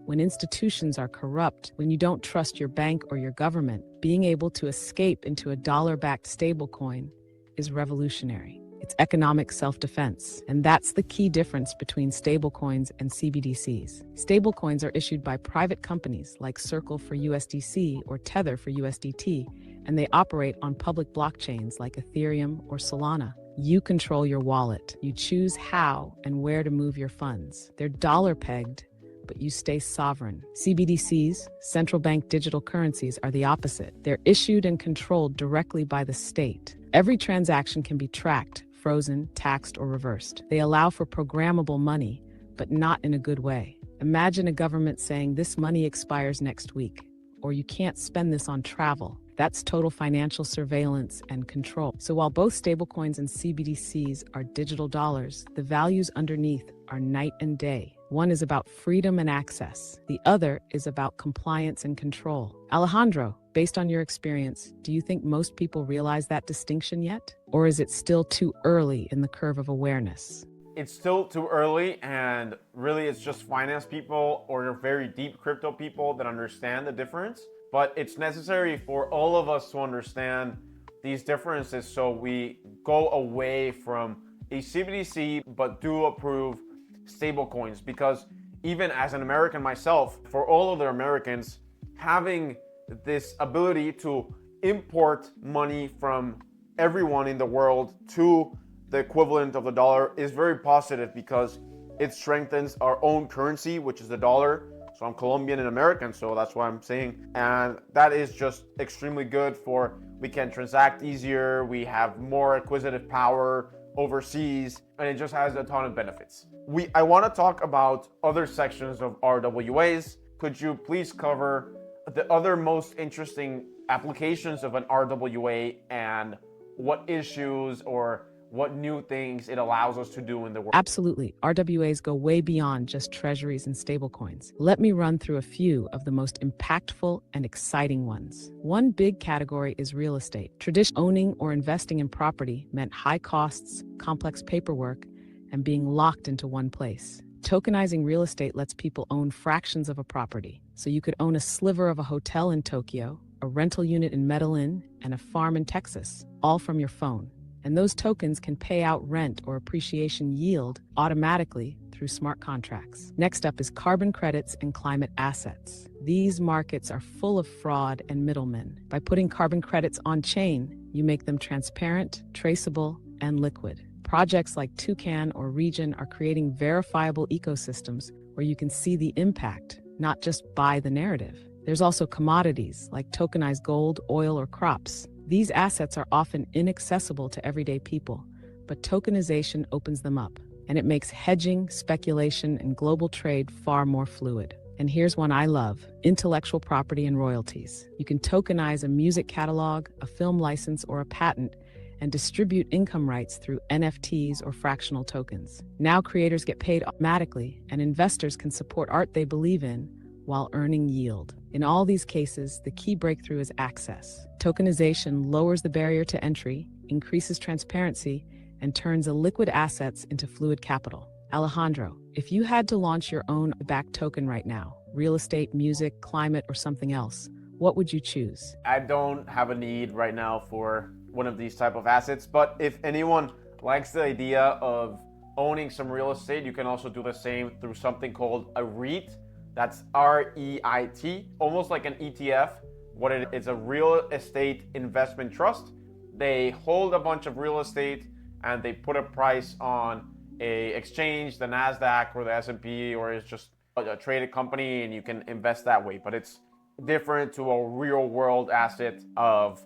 when institutions are corrupt, when you don't trust your bank or your government, being able to escape into a dollar-backed stablecoin is revolutionary. It's economic self-defense, and that's the key difference between stablecoins and CBDCs. Stablecoins are issued by private companies like Circle for USDC or Tether for USDT, and they operate on public blockchains like Ethereum or Solana. You control your wallet. You choose how and where to move your funds. They're dollar-pegged, but you stay sovereign. CBDCs, central bank digital currencies, are the opposite. They're issued and controlled directly by the state. Every transaction can be tracked, frozen, taxed, or reversed. They allow for programmable money, but not in a good way. Imagine a government saying this money expires next week, or you can't spend this on travel. That's total financial surveillance and control. So while both stablecoins and CBDCs are digital dollars, the values underneath are night and day. One is about freedom and access. The other is about compliance and control. Alejandro, based on your experience, do you think most people realize that distinction yet? Or is it still too early in the curve of awareness? It's still too early, and really it's just finance people or very deep crypto people that understand the difference. But it's necessary for all of us to understand these differences so we go away from a CBDC but do approve stablecoins, because even as an American myself, for all of the Americans, having this ability to import money from everyone in the world to the equivalent of the dollar is very positive, because it strengthens our own currency, which is the dollar. So I'm Colombian and American, so that's what I'm saying. And that is just extremely good for, we can transact easier, we have more acquisitive power overseas, and it just has a ton of benefits. I want to talk about other sections of RWAs. Could you please cover the other most interesting applications of an RWA and what issues or what new things it allows us to do in the world? Absolutely. RWAs go way beyond just treasuries and stablecoins. Let me run through a few of the most impactful and exciting ones. One big category is real estate. Traditional owning or investing in property meant high costs, complex paperwork, and being locked into one place. Tokenizing real estate lets people own fractions of a property. So you could own a sliver of a hotel in Tokyo, a rental unit in Medellin, and a farm in Texas, all from your phone. And those tokens can pay out rent or appreciation yield automatically through smart contracts. Next up is carbon credits and climate assets. These markets are full of fraud and middlemen. By putting carbon credits on chain, you make them transparent, traceable, and liquid. Projects like Toucan or Region are creating verifiable ecosystems where you can see the impact, not just buy the narrative. There's also commodities like tokenized gold, oil, or crops. These assets are often inaccessible to everyday people, but tokenization opens them up, and it makes hedging, speculation, and global trade far more fluid. And here's one I love: intellectual property and royalties. You can tokenize a music catalog, a film license, or a patent, and distribute income rights through NFTs or fractional tokens. Now creators get paid automatically, and investors can support art they believe in while earning yield. In all these cases, the key breakthrough is access. Tokenization lowers the barrier to entry, increases transparency, and turns illiquid assets into fluid capital. Alejandro, if you had to launch your own backed token right now, real estate, music, climate, or something else, what would you choose? I don't have a need right now for one of these type of assets, but if anyone likes the idea of owning some real estate, you can also do the same through something called a REIT. That's REIT, almost like an ETF. What it is, a real estate investment trust. They hold a bunch of real estate and they put a price on a exchange, the NASDAQ or the S&P, or it's just a traded company, and you can invest that way. But it's different to a real world asset of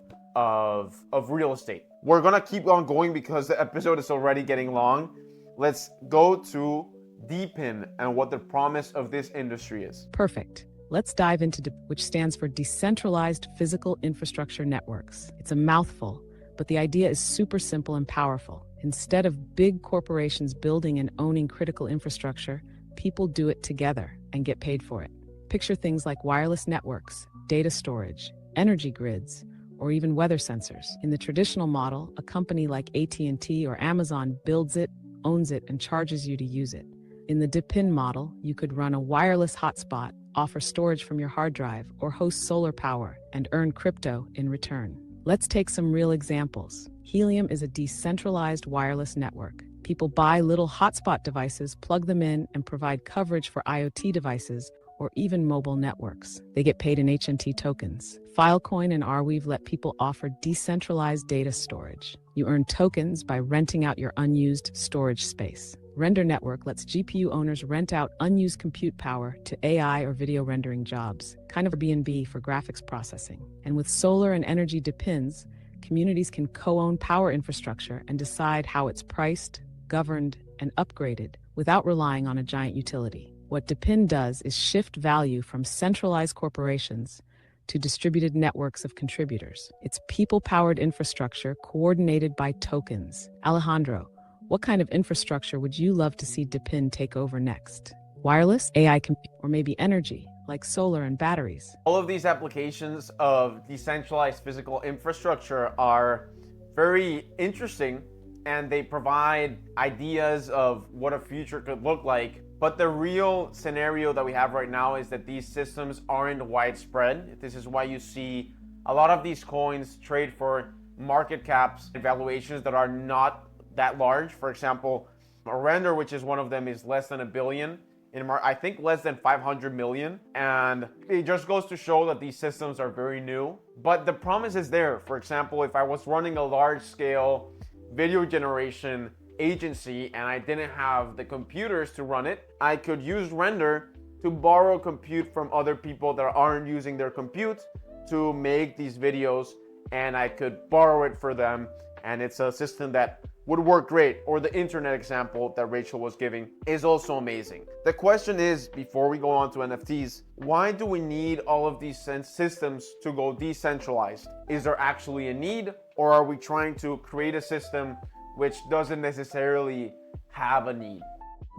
real estate. We're gonna keep on going because the episode is already getting long. Let's go to DePIN and what the promise of this industry is. Perfect. Let's dive into which stands for Decentralized Physical Infrastructure Networks. It's a mouthful, but the idea is super simple and powerful. Instead of big corporations building and owning critical infrastructure, people do it together and get paid for it. Picture things like wireless networks, data storage, energy grids, or even weather sensors. In the traditional model, a company like AT&T or Amazon builds it, owns it, and charges you to use it. In the DePIN model, you could run a wireless hotspot, offer storage from your hard drive, or host solar power and earn crypto in return. Let's take some real examples. Helium is a decentralized wireless network. People buy little hotspot devices, plug them in, and provide coverage for IoT devices or even mobile networks. They get paid in HNT tokens. Filecoin and Arweave let people offer decentralized data storage. You earn tokens by renting out your unused storage space. Render Network lets GPU owners rent out unused compute power to AI or video rendering jobs, kind of Airbnb for graphics processing. And with solar and energy DePINs, communities can co-own power infrastructure and decide how it's priced, governed, and upgraded without relying on a giant utility. What DePIN does is shift value from centralized corporations to distributed networks of contributors. It's people-powered infrastructure coordinated by tokens. Alejandro, what kind of infrastructure would you love to see DePIN take over next? Wireless, AI, or maybe energy, like solar and batteries? All of these applications of decentralized physical infrastructure are very interesting, and they provide ideas of what a future could look like. But the real scenario that we have right now is that these systems aren't widespread. This is why you see a lot of these coins trade for market caps and valuations that are not that large. For example, a render, which is one of them, is less than $1 billion. I think less than 500 million. And it just goes to show that these systems are very new. But the promise is there. For example, if I was running a large scale video generation agency and I didn't have the computers to run it, I could use Render to borrow compute from other people that aren't using their compute to make these videos, and I could borrow it for them. And it's a system that would work great. Or the internet example that Rachel was giving is also amazing. The question is, before we go on to NFTs, why do we need all of these systems to go decentralized? Is there actually a need, or are we trying to create a system which doesn't necessarily have a need?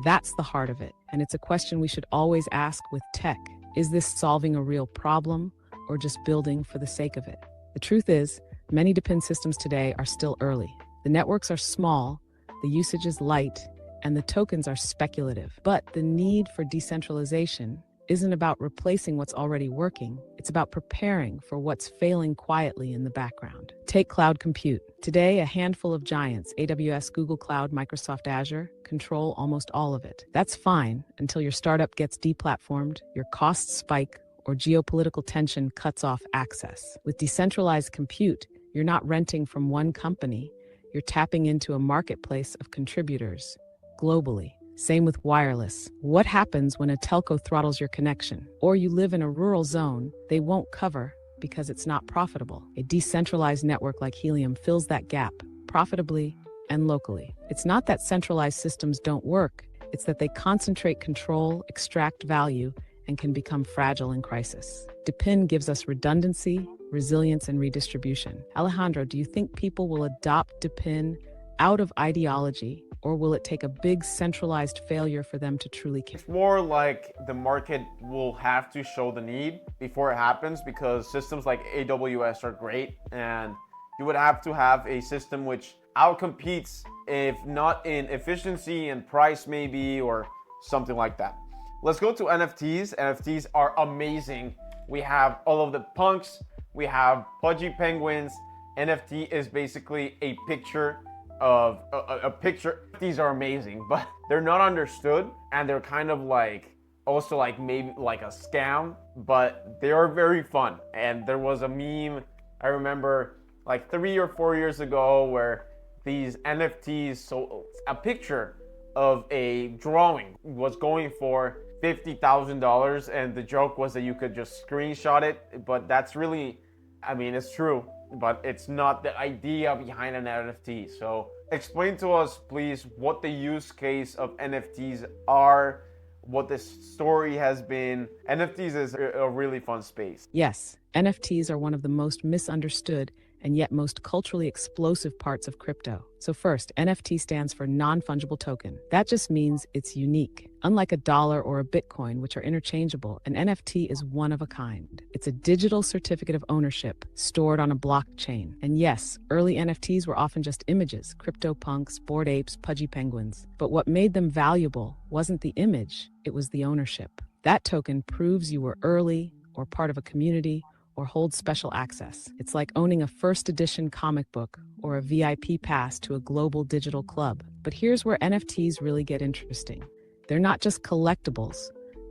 That's the heart of it. And it's a question we should always ask with tech. Is this solving a real problem or just building for the sake of it? The truth is, many DePIN systems today are still early. The networks are small, the usage is light, and the tokens are speculative. But the need for decentralization isn't about replacing what's already working. It's about preparing for what's failing quietly in the background. Take cloud compute. Today, a handful of giants, AWS, Google Cloud, Microsoft Azure, control almost all of it. That's fine until your startup gets deplatformed, your costs spike, or geopolitical tension cuts off access. With decentralized compute, you're not renting from one company, you're tapping into a marketplace of contributors globally. Same with wireless. What happens when a telco throttles your connection? Or you live in a rural zone they won't cover because it's not profitable. A decentralized network like Helium fills that gap profitably and locally. It's not that centralized systems don't work, it's that they concentrate control, extract value, and can become fragile in crisis. DePIN gives us redundancy, resilience, and redistribution. Alejandro, do you think people will adopt DePIN out of ideology, or will it take a big centralized failure for them to truly care? It's more like the market will have to show the need before it happens, because systems like AWS are great, and you would have to have a system which outcompetes, if not in efficiency and price maybe, or something like that. Let's go to NFTs. NFTs are amazing. We have all of the punks, we have pudgy penguins. NFT is basically a picture of a picture. These are amazing, but they're not understood, and they're kind of like also like maybe like a scam, but they are very fun. And there was a meme I remember like 3 or 4 years ago where these NFTs, so a picture of a drawing was going for $50,000, and the joke was that you could just screenshot it. But that's really, I mean, it's true. but it's not the idea behind an NFT. So explain to us, please, what the use case of NFTs are, what the story has been. NFTs is a really fun space. Yes, NFTs are one of the most misunderstood and yet most culturally explosive parts of crypto. So first, NFT stands for non-fungible token. That just means it's unique. Unlike a dollar or a Bitcoin, which are interchangeable, an NFT is one of a kind. It's a digital certificate of ownership stored on a blockchain. And yes, early NFTs were often just images, CryptoPunks, Bored Apes, Pudgy Penguins. But what made them valuable wasn't the image, it was the ownership. That token proves you were early or part of a community or hold special access. It's like owning a first edition comic book or a VIP pass to a global digital club. But here's where NFTs really get interesting. They're not just collectibles,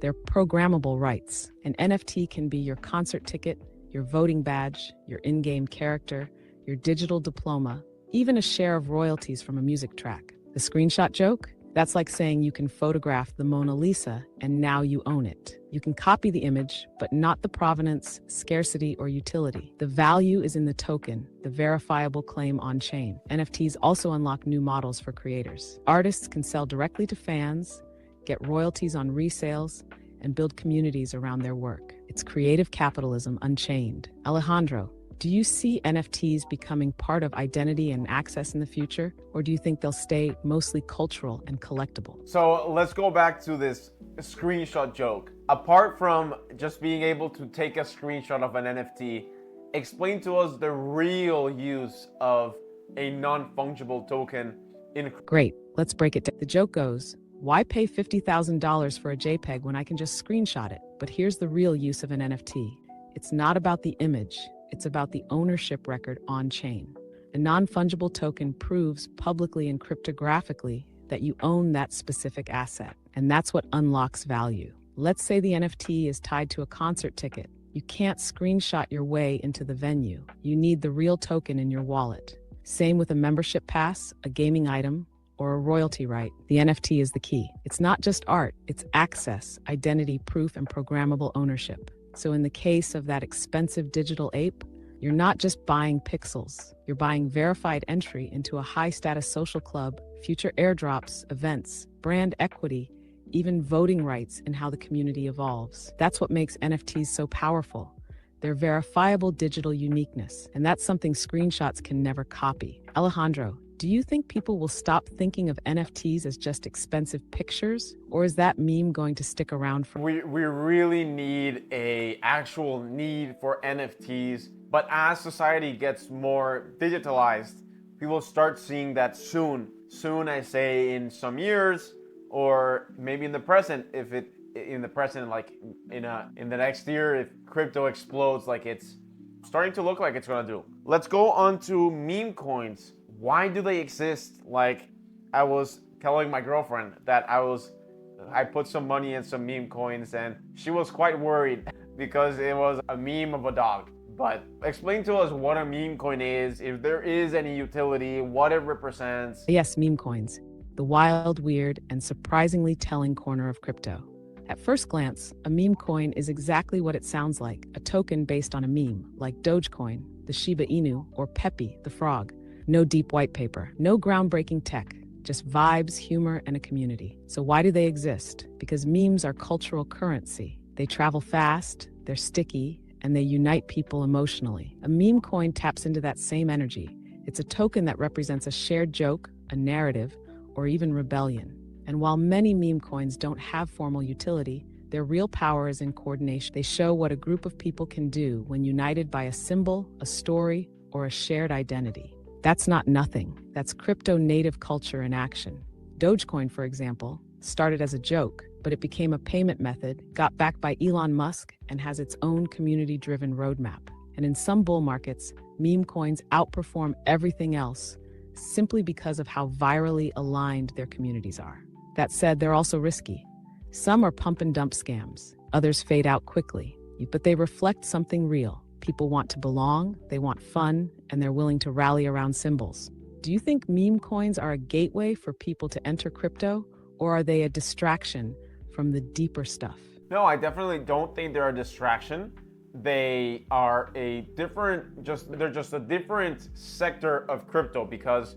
they're programmable rights. An NFT can be your concert ticket, your voting badge, your in-game character, your digital diploma, even a share of royalties from a music track. The screenshot joke? That's like saying you can photograph the Mona Lisa and now you own it. You can copy the image, but not the provenance, scarcity, or utility. The value is in the token, the verifiable claim on chain. NFTs also unlock new models for creators. Artists can sell directly to fans, get royalties on resales, and build communities around their work. It's creative capitalism unchained. Alejandro, do you see NFTs becoming part of identity and access in the future, or do you think they'll stay mostly cultural and collectible? So let's go back to this screenshot joke. Apart from just being able to take a screenshot of an NFT, explain to us the real use of a non-fungible token in... Great, let's break it down. The joke goes, why pay $50,000 for a JPEG when I can just screenshot it? But here's the real use of an NFT. It's not about the image. It's about the ownership record on-chain. A non-fungible token proves publicly and cryptographically that you own that specific asset, and that's what unlocks value. Let's say the NFT is tied to a concert ticket. You can't screenshot your way into the venue. You need the real token in your wallet. Same with a membership pass, a gaming item, or a royalty right. The NFT is the key. It's not just art, it's access, identity, proof, and programmable ownership. So in the case of that expensive digital ape, you're not just buying pixels, you're buying verified entry into a high-status social club, future airdrops, events, brand equity, even voting rights in how the community evolves. That's what makes NFTs so powerful. They're verifiable digital uniqueness, and that's something screenshots can never copy. Alejandro, do you think people will stop thinking of NFTs as just expensive pictures, or is that meme going to stick around for... We really need a actual need for NFTs, but as society gets more digitalized, we will start seeing that soon. Soon, I say in some years, or maybe in the present, like in the next year, if crypto explodes like it's starting to look like it's gonna do. Let's go on to meme coins. Why do they exist? Like, I was telling my girlfriend that I put some money in some meme coins and she was quite worried because it was a meme of a dog. But explain to us what a meme coin is, if there is any utility, what it represents. Yes, meme coins, the wild, weird, and surprisingly telling corner of crypto. At first glance, a meme coin is exactly what it sounds like, a token based on a meme, like Dogecoin, the Shiba Inu, or Pepe, the frog. No deep white paper, no groundbreaking tech, just vibes, humor, and a community. So why do they exist? Because memes are cultural currency. They travel fast, they're sticky, and they unite people emotionally. A meme coin taps into that same energy. It's a token that represents a shared joke, a narrative, or even rebellion. And while many meme coins don't have formal utility, their real power is in coordination. They show what a group of people can do when united by a symbol, a story, or a shared identity. That's not nothing. That's crypto-native culture in action. Dogecoin, for example, started as a joke, but it became a payment method, got backed by Elon Musk, and has its own community-driven roadmap. And in some bull markets, meme coins outperform everything else simply because of how virally aligned their communities are. That said, they're also risky. Some are pump and dump scams. Others fade out quickly, but they reflect something real. People want to belong, they want fun, and they're willing to rally around symbols. Do you think meme coins are a gateway for people to enter crypto, or are they a distraction from the deeper stuff? No, I definitely don't think they're a distraction. they are they're just a different sector of crypto, because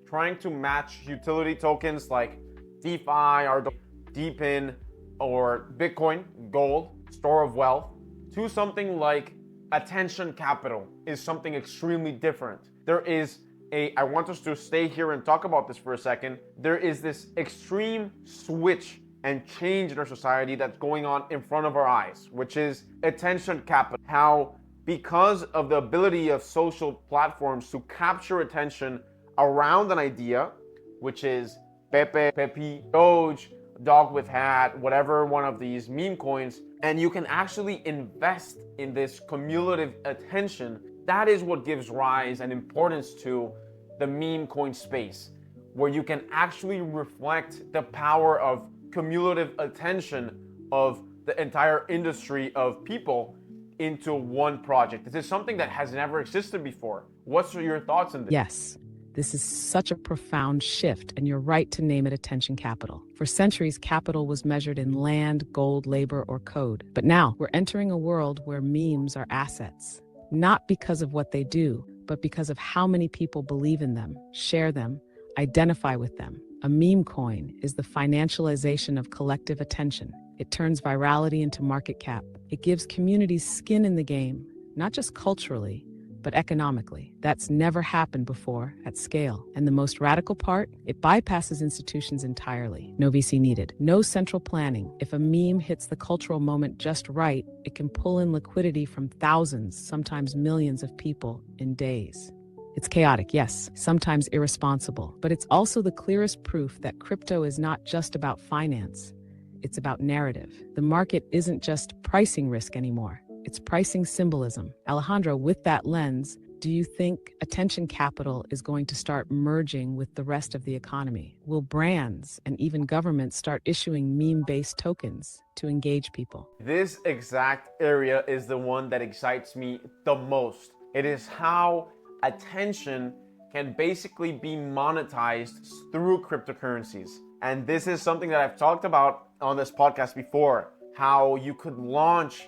trying to match utility tokens like DeFi or DePIN or Bitcoin, gold, store of wealth, to something like attention capital is something extremely different. I want us to stay here and talk about this for a second. There is this extreme switch and change in our society that's going on in front of our eyes, which is attention capital. How, because of the ability of social platforms to capture attention around an idea, which is Pepe, Doge, dog with hat, whatever one of these meme coins, and you can actually invest in this cumulative attention. That is what gives rise and importance to the meme coin space, where you can actually reflect the power of cumulative attention of the entire industry of people into one project. This is something that has never existed before. What's your thoughts on this? Yes, this is such a profound shift, and you're right to name it attention capital. For centuries, capital was measured in land, gold, labor, or code. But now we're entering a world where memes are assets, not because of what they do, but because of how many people believe in them, share them, identify with them. A meme coin is the financialization of collective attention. It turns virality into market cap. It gives communities skin in the game, not just culturally, but economically. That's never happened before at scale. And the most radical part, it bypasses institutions entirely. No VC needed, no central planning. If a meme hits the cultural moment just right, it can pull in liquidity from thousands, sometimes millions of people in days. It's chaotic, yes, sometimes irresponsible, but it's also the clearest proof that crypto is not just about finance. It's about narrative. The market isn't just pricing risk anymore. It's pricing symbolism. Alejandro, with that lens, do you think attention capital is going to start merging with the rest of the economy? Will brands and even governments start issuing meme-based tokens to engage people? This exact area is the one that excites me the most. It is how attention can basically be monetized through cryptocurrencies. And this is something that I've talked about on this podcast before, how you could launch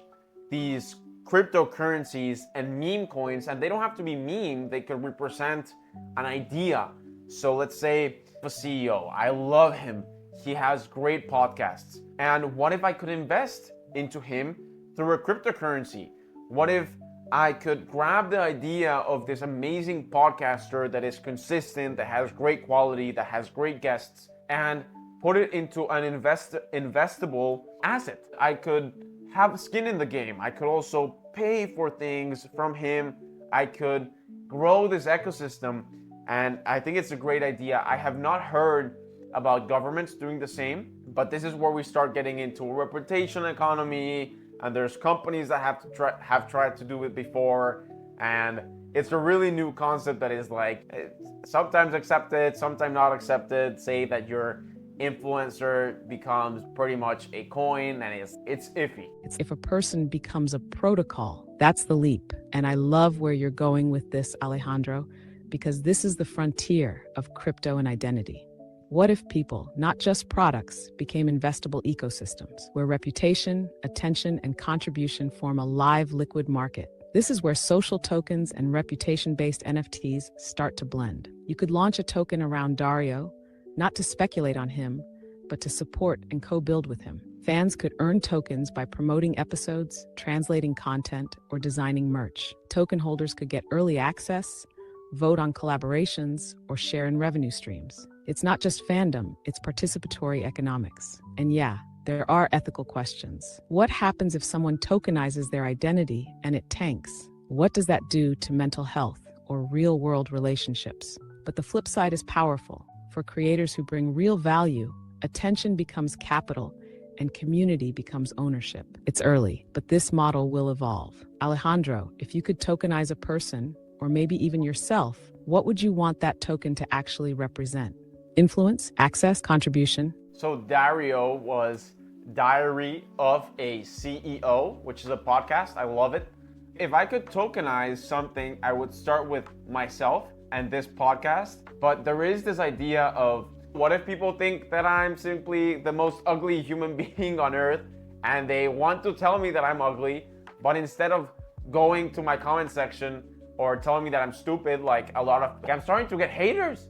these cryptocurrencies and meme coins, and they don't have to be meme, they could represent an idea. So let's say a CEO, I love him, he has great podcasts. And what if I could invest into him through a cryptocurrency? What if I could grab the idea of this amazing podcaster that is consistent, that has great quality, that has great guests, and put it into an investable asset? I could have skin in the game. I could also pay for things from him. I could grow this ecosystem, and I think it's a great idea. I have not heard about governments doing the same, but this is where we start getting into a reputation economy, and there's companies that have tried to do it before, and it's a really new concept that is like sometimes accepted, sometimes not accepted. Say that your influencer becomes pretty much a coin, and it's iffy. It's if a person becomes a protocol, that's the leap. And I love where you're going with this, Alejandro, because this is the frontier of crypto and identity. What if people, not just products, became investable ecosystems where reputation, attention, and contribution form a live liquid market? This is where social tokens and reputation-based NFTs start to blend. You could launch a token around Dario, not to speculate on him, but to support and co-build with him. Fans could earn tokens by promoting episodes, translating content, or designing merch. Token holders could get early access, vote on collaborations, or share in revenue streams. It's not just fandom, it's participatory economics. And yeah, there are ethical questions. What happens if someone tokenizes their identity and it tanks? What does that do to mental health or real-world relationships? But the flip side is powerful. For creators who bring real value, attention becomes capital and community becomes ownership. It's early, but this model will evolve. Alejandro, if you could tokenize a person, or maybe even yourself, what would you want that token to actually represent? Influence, access, contribution? So Dario was Diary of a CEO, which is a podcast. I love it. If I could tokenize something, I would start with myself and this podcast. But there is this idea of, what if people think that I'm simply the most ugly human being on earth, and they want to tell me that I'm ugly, but instead of going to my comment section or telling me that I'm stupid, like I'm starting to get haters.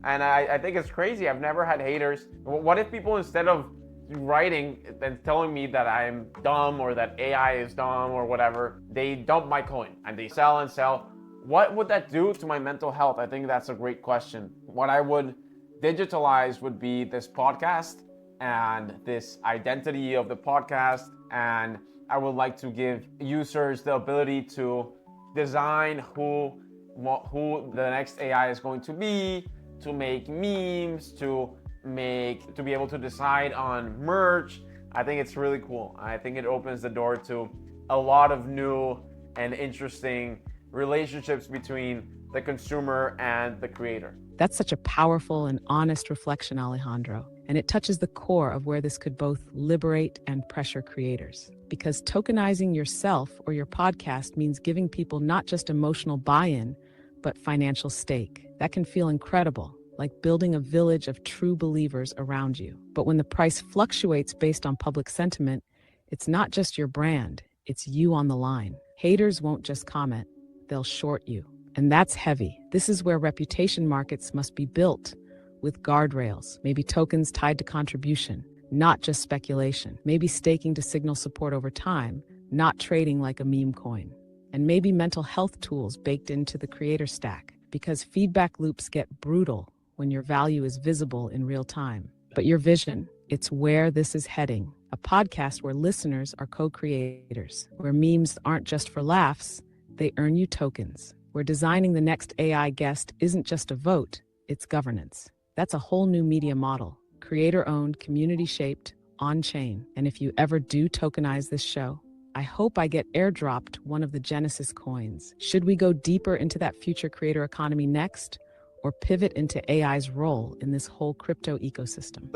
And I think it's crazy. I've never had haters. What if people, instead of writing and telling me that I'm dumb or that AI is dumb or whatever, they dump my coin and they sell and sell? What would that do to my mental health? I think that's a great question. What I would digitalize would be this podcast and this identity of the podcast. And I would like to give users the ability to design who the next AI is going to be, to make memes, to be able to decide on merch. I think it's really cool. I think it opens the door to a lot of new and interesting relationships between the consumer and the creator. That's such a powerful and honest reflection, Alejandro. And it touches the core of where this could both liberate and pressure creators. Because tokenizing yourself or your podcast means giving people not just emotional buy-in, but financial stake. That can feel incredible, like building a village of true believers around you. But when the price fluctuates based on public sentiment, it's not just your brand, it's you on the line. Haters won't just comment, they'll short you. And that's heavy. This is where reputation markets must be built, with guardrails, maybe tokens tied to contribution, not just speculation, maybe staking to signal support over time, not trading like a meme coin, and maybe mental health tools baked into the creator stack, because feedback loops get brutal when your value is visible in real time. But your vision, it's where this is heading, a podcast where listeners are co-creators, where memes aren't just for laughs, they earn you tokens, where designing the next AI guest isn't just a vote, it's governance. That's a whole new media model, creator-owned, community-shaped, on-chain. And if you ever do tokenize this show, I hope I get airdropped one of the Genesis coins. Should we go deeper into that future creator economy next, or pivot into AI's role in this whole crypto ecosystem?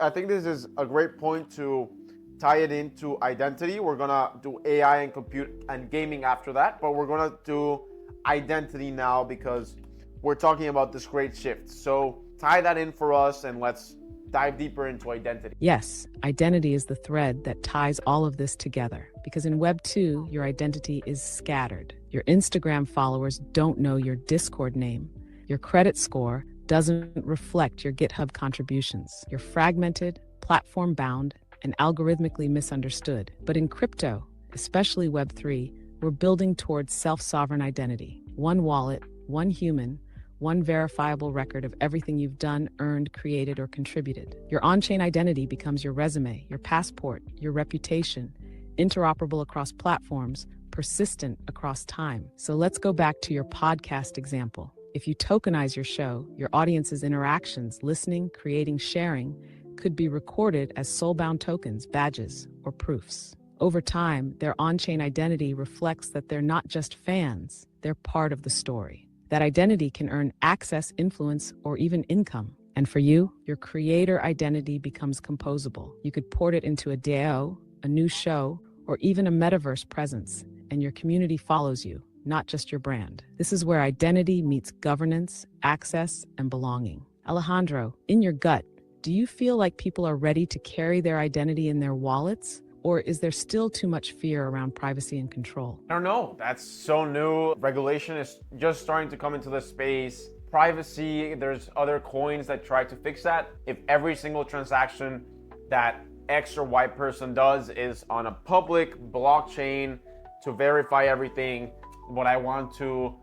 I think this is a great point to tie it into identity. We're gonna do AI and compute and gaming after that, but we're gonna do identity now because we're talking about this great shift. So tie that in for us and let's dive deeper into identity. Yes, identity is the thread that ties all of this together. Because in Web 2, your identity is scattered. Your Instagram followers don't know your Discord name. Your credit score doesn't reflect your GitHub contributions. You're fragmented, platform-bound, and algorithmically misunderstood. But in crypto, especially Web 3, we're building towards self-sovereign identity. One wallet, one human, one verifiable record of everything you've done, earned, created, or contributed. Your on-chain identity becomes your resume, your passport, your reputation, interoperable across platforms, persistent across time. So let's go back to your podcast example. If you tokenize your show, your audience's interactions, listening, creating, sharing, could be recorded as soul-bound tokens, badges, or proofs. Over time, their on-chain identity reflects that they're not just fans, they're part of the story. That identity can earn access, influence, or even income. And for you, your creator identity becomes composable. You could port it into a DAO, a new show, or even a metaverse presence, and your community follows you, not just your brand. This is where identity meets governance, access, and belonging. Alejandro, in your gut, do you feel like people are ready to carry their identity in their wallets? Or is there still too much fear around privacy and control? I don't know. That's so new. Regulation is just starting to come into the space. Privacy, there's other coins that try to fix that. If every single transaction that X or Y person does is on a public blockchain to verify everything, but I want to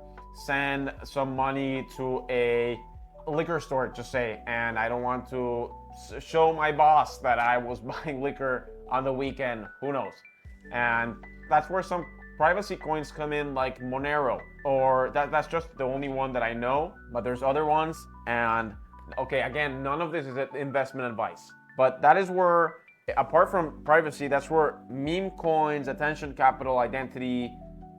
send some money to a liquor store, just say, and I don't want to show my boss that I was buying liquor on the weekend, who knows? And that's where some privacy coins come in, like Monero, or that's just the only one that I know, but there's other ones. And okay, again, none of this is investment advice, but that is where, apart from privacy, that's where meme coins, attention capital, identity,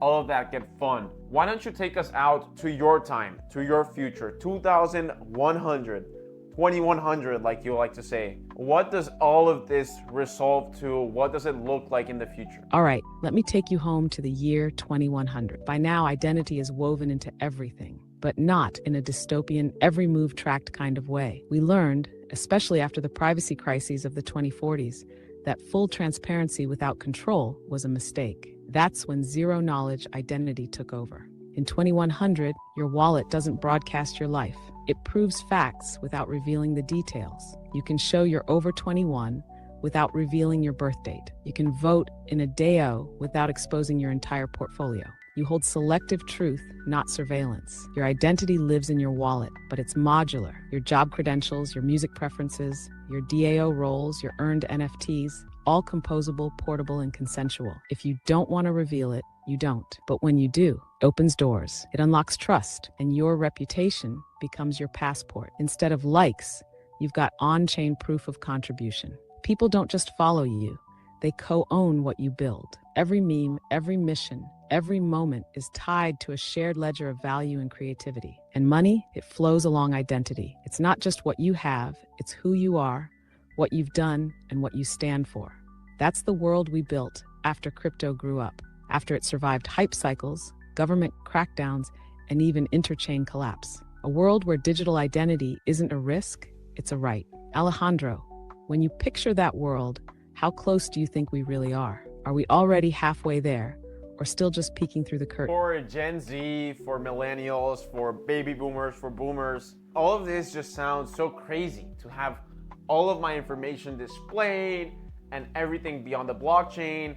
all of that get fun. Why don't you take us out to your time, to your future, 2100, 2100, like you like to say. What does all of this resolve to? What does it look like in the future? All right, let me take you home to the year 2100. By now, identity is woven into everything, but not in a dystopian, every move tracked kind of way. We learned, especially after the privacy crises of the 2040s, that full transparency without control was a mistake. That's when zero-knowledge identity took over. In 2100, your wallet doesn't broadcast your life. It proves facts without revealing the details. You can show you're over 21 without revealing your birth date. You can vote in a DAO without exposing your entire portfolio. You hold selective truth, not surveillance. Your identity lives in your wallet, but it's modular. Your job credentials, your music preferences, your DAO roles, your earned NFTs, all composable, portable, and consensual. If you don't want to reveal it, you don't. But when you do, it opens doors. It unlocks trust, and your reputation becomes your passport. Instead of likes, you've got on-chain proof of contribution. People don't just follow you, they co-own what you build. Every meme, every mission, every moment is tied to a shared ledger of value and creativity. And money, it flows along identity. It's not just what you have, it's who you are, what you've done, and what you stand for. That's the world we built after crypto grew up, after it survived hype cycles, government crackdowns, and even interchain collapse. A world where digital identity isn't a risk, it's a right. Alejandro, when you picture that world, how close do you think we really are? Are we already halfway there, or still just peeking through the curtain? For Gen Z, for millennials, for baby boomers, for boomers, all of this just sounds so crazy to have all of my information displayed and everything beyond the blockchain.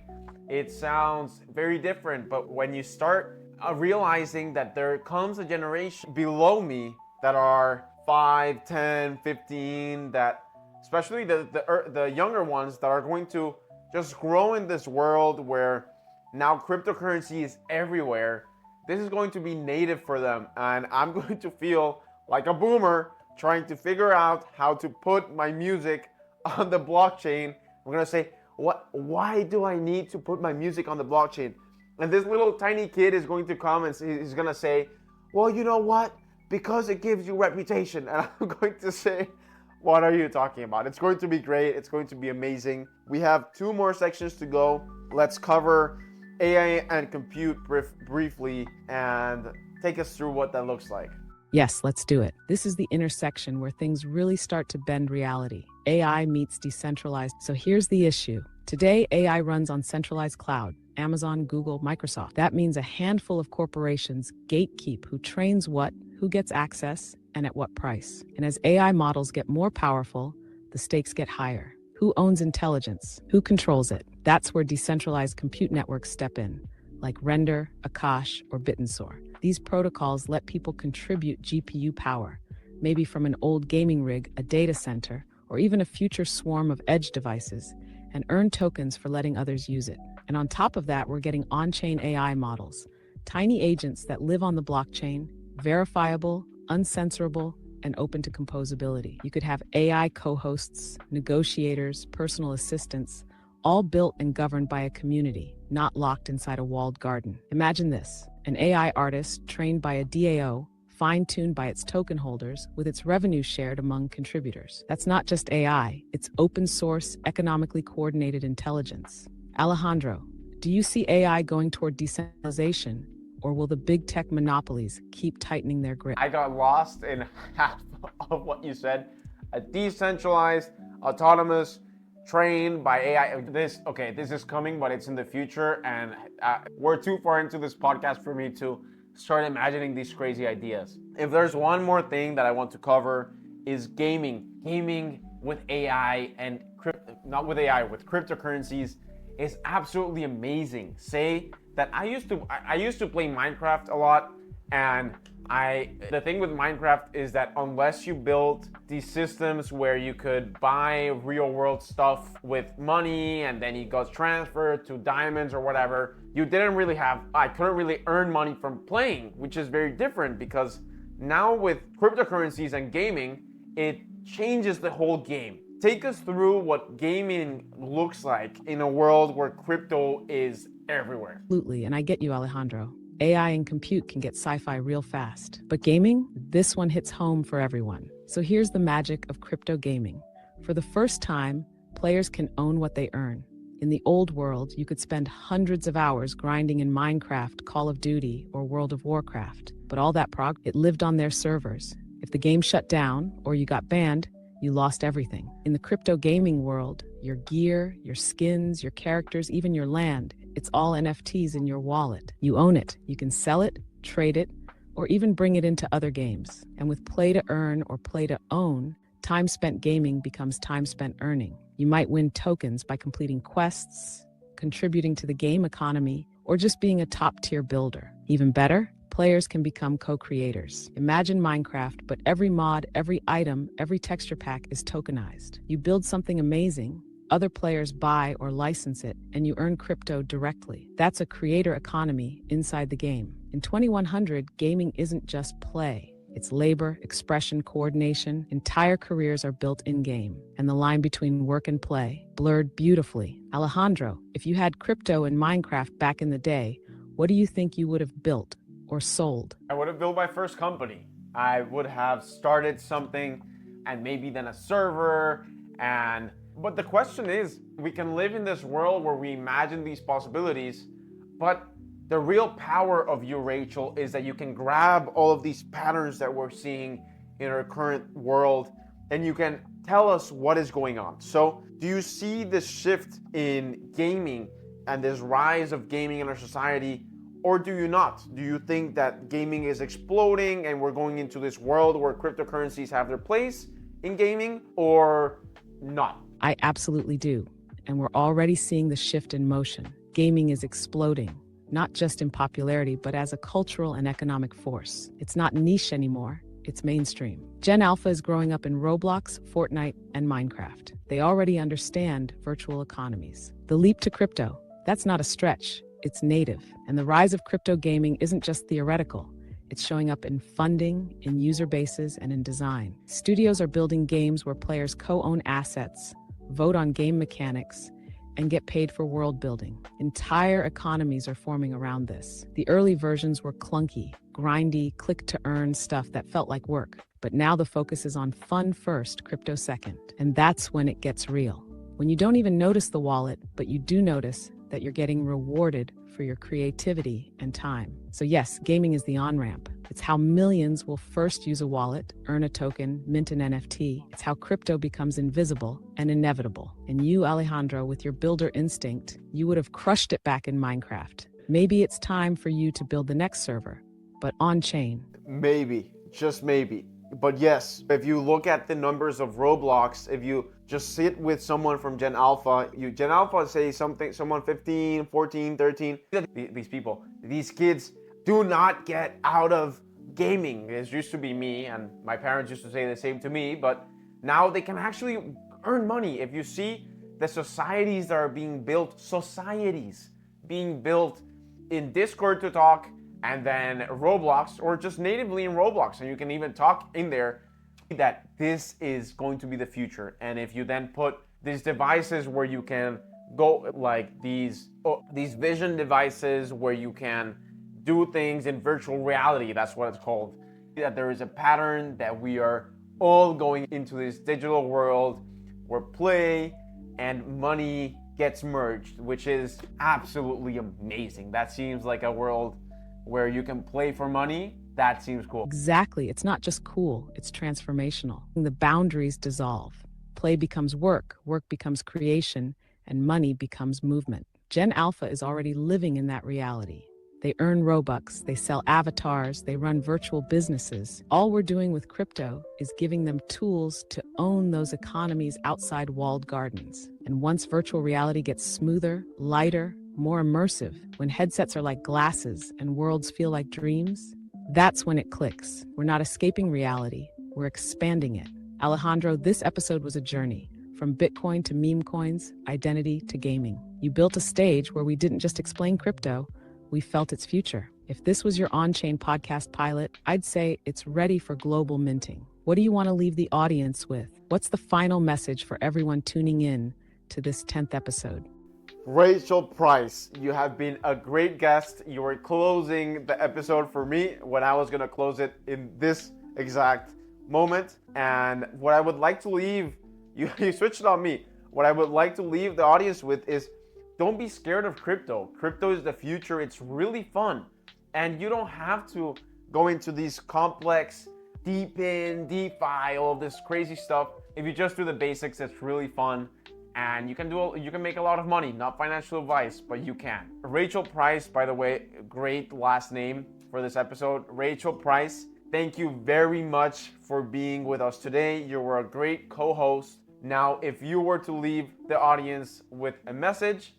It sounds very different, but when you start realizing that there comes a generation below me that are 5, 10, 15, that especially the younger ones that are going to just grow in this world where now cryptocurrency is everywhere. This is going to be native for them, and I'm going to feel like a boomer trying to figure out how to put my music on the blockchain. I'm gonna say, why do I need to put my music on the blockchain? And this little tiny kid is going to come and he's gonna say, well, you know what? Because it gives you reputation. And I'm going to say, what are you talking about? It's going to be great. It's going to be amazing. We have 2 more sections to go. Let's cover AI and compute briefly and take us through what that looks like. Yes, let's do it. This is the intersection where things really start to bend reality. AI meets decentralized. So here's the issue. Today, AI runs on centralized cloud, Amazon, Google, Microsoft. That means a handful of corporations gatekeep who trains what, who gets access, and at what price. And as AI models get more powerful, the stakes get higher. Who owns intelligence? Who controls it? That's where decentralized compute networks step in, like Render, Akash, or Bittensour. These protocols let people contribute GPU power, maybe from an old gaming rig, a data center, or even a future swarm of edge devices, and earn tokens for letting others use it. And on top of that, we're getting on-chain AI models, tiny agents that live on the blockchain, verifiable, uncensorable, and open to composability. You could have AI co-hosts, negotiators, personal assistants, all built and governed by a community, not locked inside a walled garden. Imagine this, an AI artist trained by a DAO, fine-tuned by its token holders, with its revenue shared among contributors. That's not just AI, it's open source, economically coordinated intelligence. Alejandro, do you see AI going toward decentralization, or will the big tech monopolies keep tightening their grip? I got lost in half of what you said. A decentralized, autonomous, trained by AI. This is coming, but it's in the future, and we're too far into this podcast for me to start imagining these crazy ideas. If there's one more thing that I want to cover is gaming. Gaming with AI and not with AI, with cryptocurrencies is absolutely amazing. Say that I used to play Minecraft a lot, and the thing with Minecraft is that unless you built these systems where you could buy real world stuff with money and then it got transferred to diamonds or whatever, I couldn't really earn money from playing, which is very different because now with cryptocurrencies and gaming, it changes the whole game. Take us through what gaming looks like in a world where crypto is everywhere. Absolutely, and I get you, Alejandro. AI and compute can get sci-fi real fast. But gaming, this one hits home for everyone. So here's the magic of crypto gaming. For the first time, players can own what they earn. In the old world, you could spend hundreds of hours grinding in Minecraft, Call of Duty, or World of Warcraft. But all that it lived on their servers. If the game shut down or you got banned, you lost everything. In the crypto gaming world, your gear, your skins, your characters, even your land, It's all NFTs in your wallet. You own it. You can sell it, trade it, or even bring it into other games. And with play to earn or play to own, time spent gaming becomes time spent earning. You might win tokens by completing quests, contributing to the game economy, or just being a top-tier builder. Even better, players can become co-creators. Imagine Minecraft, but every mod, every item, every texture pack is tokenized. You build something amazing, other players buy or license it, and you earn crypto directly. That's a creator economy inside the game. In 2100, gaming isn't just play. It's labor, expression, coordination. Entire careers are built in-game, and the line between work and play blurred beautifully. Alejandro, if you had crypto in Minecraft back in the day, what do you think you would have built or sold? I would have built my first company. I would have started something and maybe then a server but the question is, we can live in this world where we imagine these possibilities, but the real power of you, Rachel, is that you can grab all of these patterns that we're seeing in our current world and you can tell us what is going on. So do you see this shift in gaming and this rise of gaming in our society, or do you not? Do you think that gaming is exploding and we're going into this world where cryptocurrencies have their place in gaming, or not? I absolutely do. And we're already seeing the shift in motion. Gaming is exploding, not just in popularity, but as a cultural and economic force. It's not niche anymore, it's mainstream. Gen Alpha is growing up in Roblox, Fortnite, and Minecraft. They already understand virtual economies. The leap to crypto, that's not a stretch, it's native. And the rise of crypto gaming isn't just theoretical. It's showing up in funding, in user bases, and in design. Studios are building games where players co-own assets, vote on game mechanics, and get paid for world building. Entire economies are forming around this. The early versions were clunky, grindy, click-to-earn stuff that felt like work. But now the focus is on fun first, crypto second. And that's when it gets real. When you don't even notice the wallet, but you do notice that you're getting rewarded for your creativity and time. So yes, gaming is the on-ramp. It's how millions will first use a wallet, earn a token, mint an NFT. It's how crypto becomes invisible and inevitable. And you, Alejandro, with your builder instinct, you would have crushed it back in Minecraft. Maybe it's time for you to build the next server, but on-chain. Maybe, just maybe. But yes, if you look at the numbers of Roblox, if you just sit with someone from Gen Alpha, Gen Alpha say someone 15, 14, 13, these people, these kids do not get out of gaming. It used to be me, and my parents used to say the same to me, but now they can actually earn money. If you see the societies that are being built, in Discord to talk, and then Roblox, or just natively in Roblox, and you can even talk in there, that this is going to be the future. And if you then put these devices where you can go, like these vision devices where you can do things in virtual reality, that's what it's called, that there is a pattern that we are all going into this digital world where play and money gets merged, which is absolutely amazing. That seems like a world where you can play for money. That seems cool. Exactly. It's not just cool, it's transformational. The boundaries dissolve. Play becomes work, work becomes creation, and money becomes movement. Gen Alpha is already living in that reality. They earn Robux, they sell avatars, they run virtual businesses. All we're doing with crypto is giving them tools to own those economies outside walled gardens. And once virtual reality gets smoother, lighter, more immersive, when headsets are like glasses and worlds feel like dreams, that's when it clicks. We're not escaping reality, we're expanding it. Alejandro, this episode was a journey, from Bitcoin to meme coins, identity to gaming. You built a stage where we didn't just explain crypto, we felt its future. If this was your on-chain podcast pilot, I'd say it's ready for global minting. What do you want to leave the audience with? What's the final message for everyone tuning in to this 10th episode? Rachael Price, you have been a great guest. You were closing the episode for me when I was going to close it in this exact moment. And what I would like to leave, you switched it on me. What I would like to leave the audience with is, don't be scared of crypto. Crypto is the future. It's really fun. And you don't have to go into these complex DePIN, DeFi, all of this crazy stuff. If you just do the basics, it's really fun. and you can make a lot of money. Not financial advice, but you can. Rachael Price, by the way, great last name for this episode. Rachael Price, thank you very much for being with us today. You were a great co-host. Now, if you were to leave the audience with a message,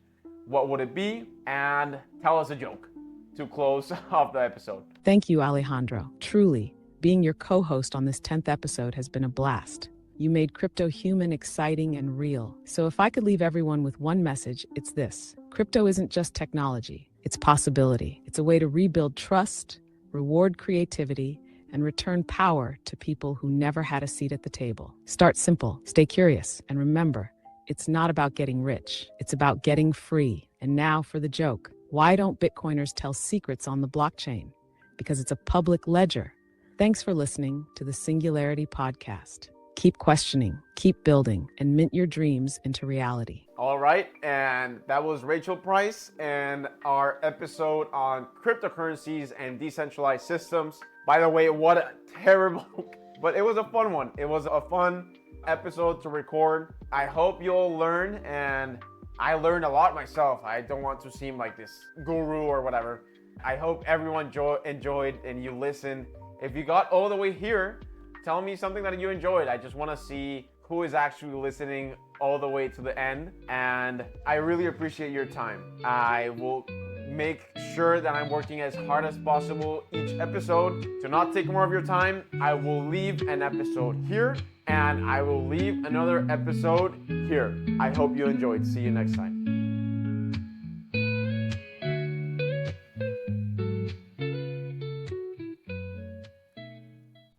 what would it be? And tell us a joke to close off the episode. Thank you, Alejandro. Truly, being your co-host on this 10th episode has been a blast. You made crypto human, exciting, and real. So if I could leave everyone with one message, it's this. Crypto isn't just technology, it's possibility. It's a way to rebuild trust, reward creativity, and return power to people who never had a seat at the table. Start simple, stay curious, and remember, it's not about getting rich, it's about getting free. And now for the joke. Why don't Bitcoiners tell secrets on the blockchain? Because it's a public ledger. Thanks for listening to the Singularity Podcast. Keep questioning, keep building, and mint your dreams into reality. All right, and that was Rachael Price and our episode on cryptocurrencies and decentralized systems. By the way, what a terrible, but it was a fun one. It was a fun episode to record. I hope you'll learn, and I learned a lot myself. I don't want to seem like this guru or whatever. I hope everyone enjoyed and you listened. If you got all the way here, tell me something that you enjoyed. I just want to see who is actually listening all the way to the end. And I really appreciate your time. I will make sure that I'm working as hard as possible each episode. To not take more of your time, I will leave an episode here and I will leave another episode here. I hope you enjoyed. See you next time.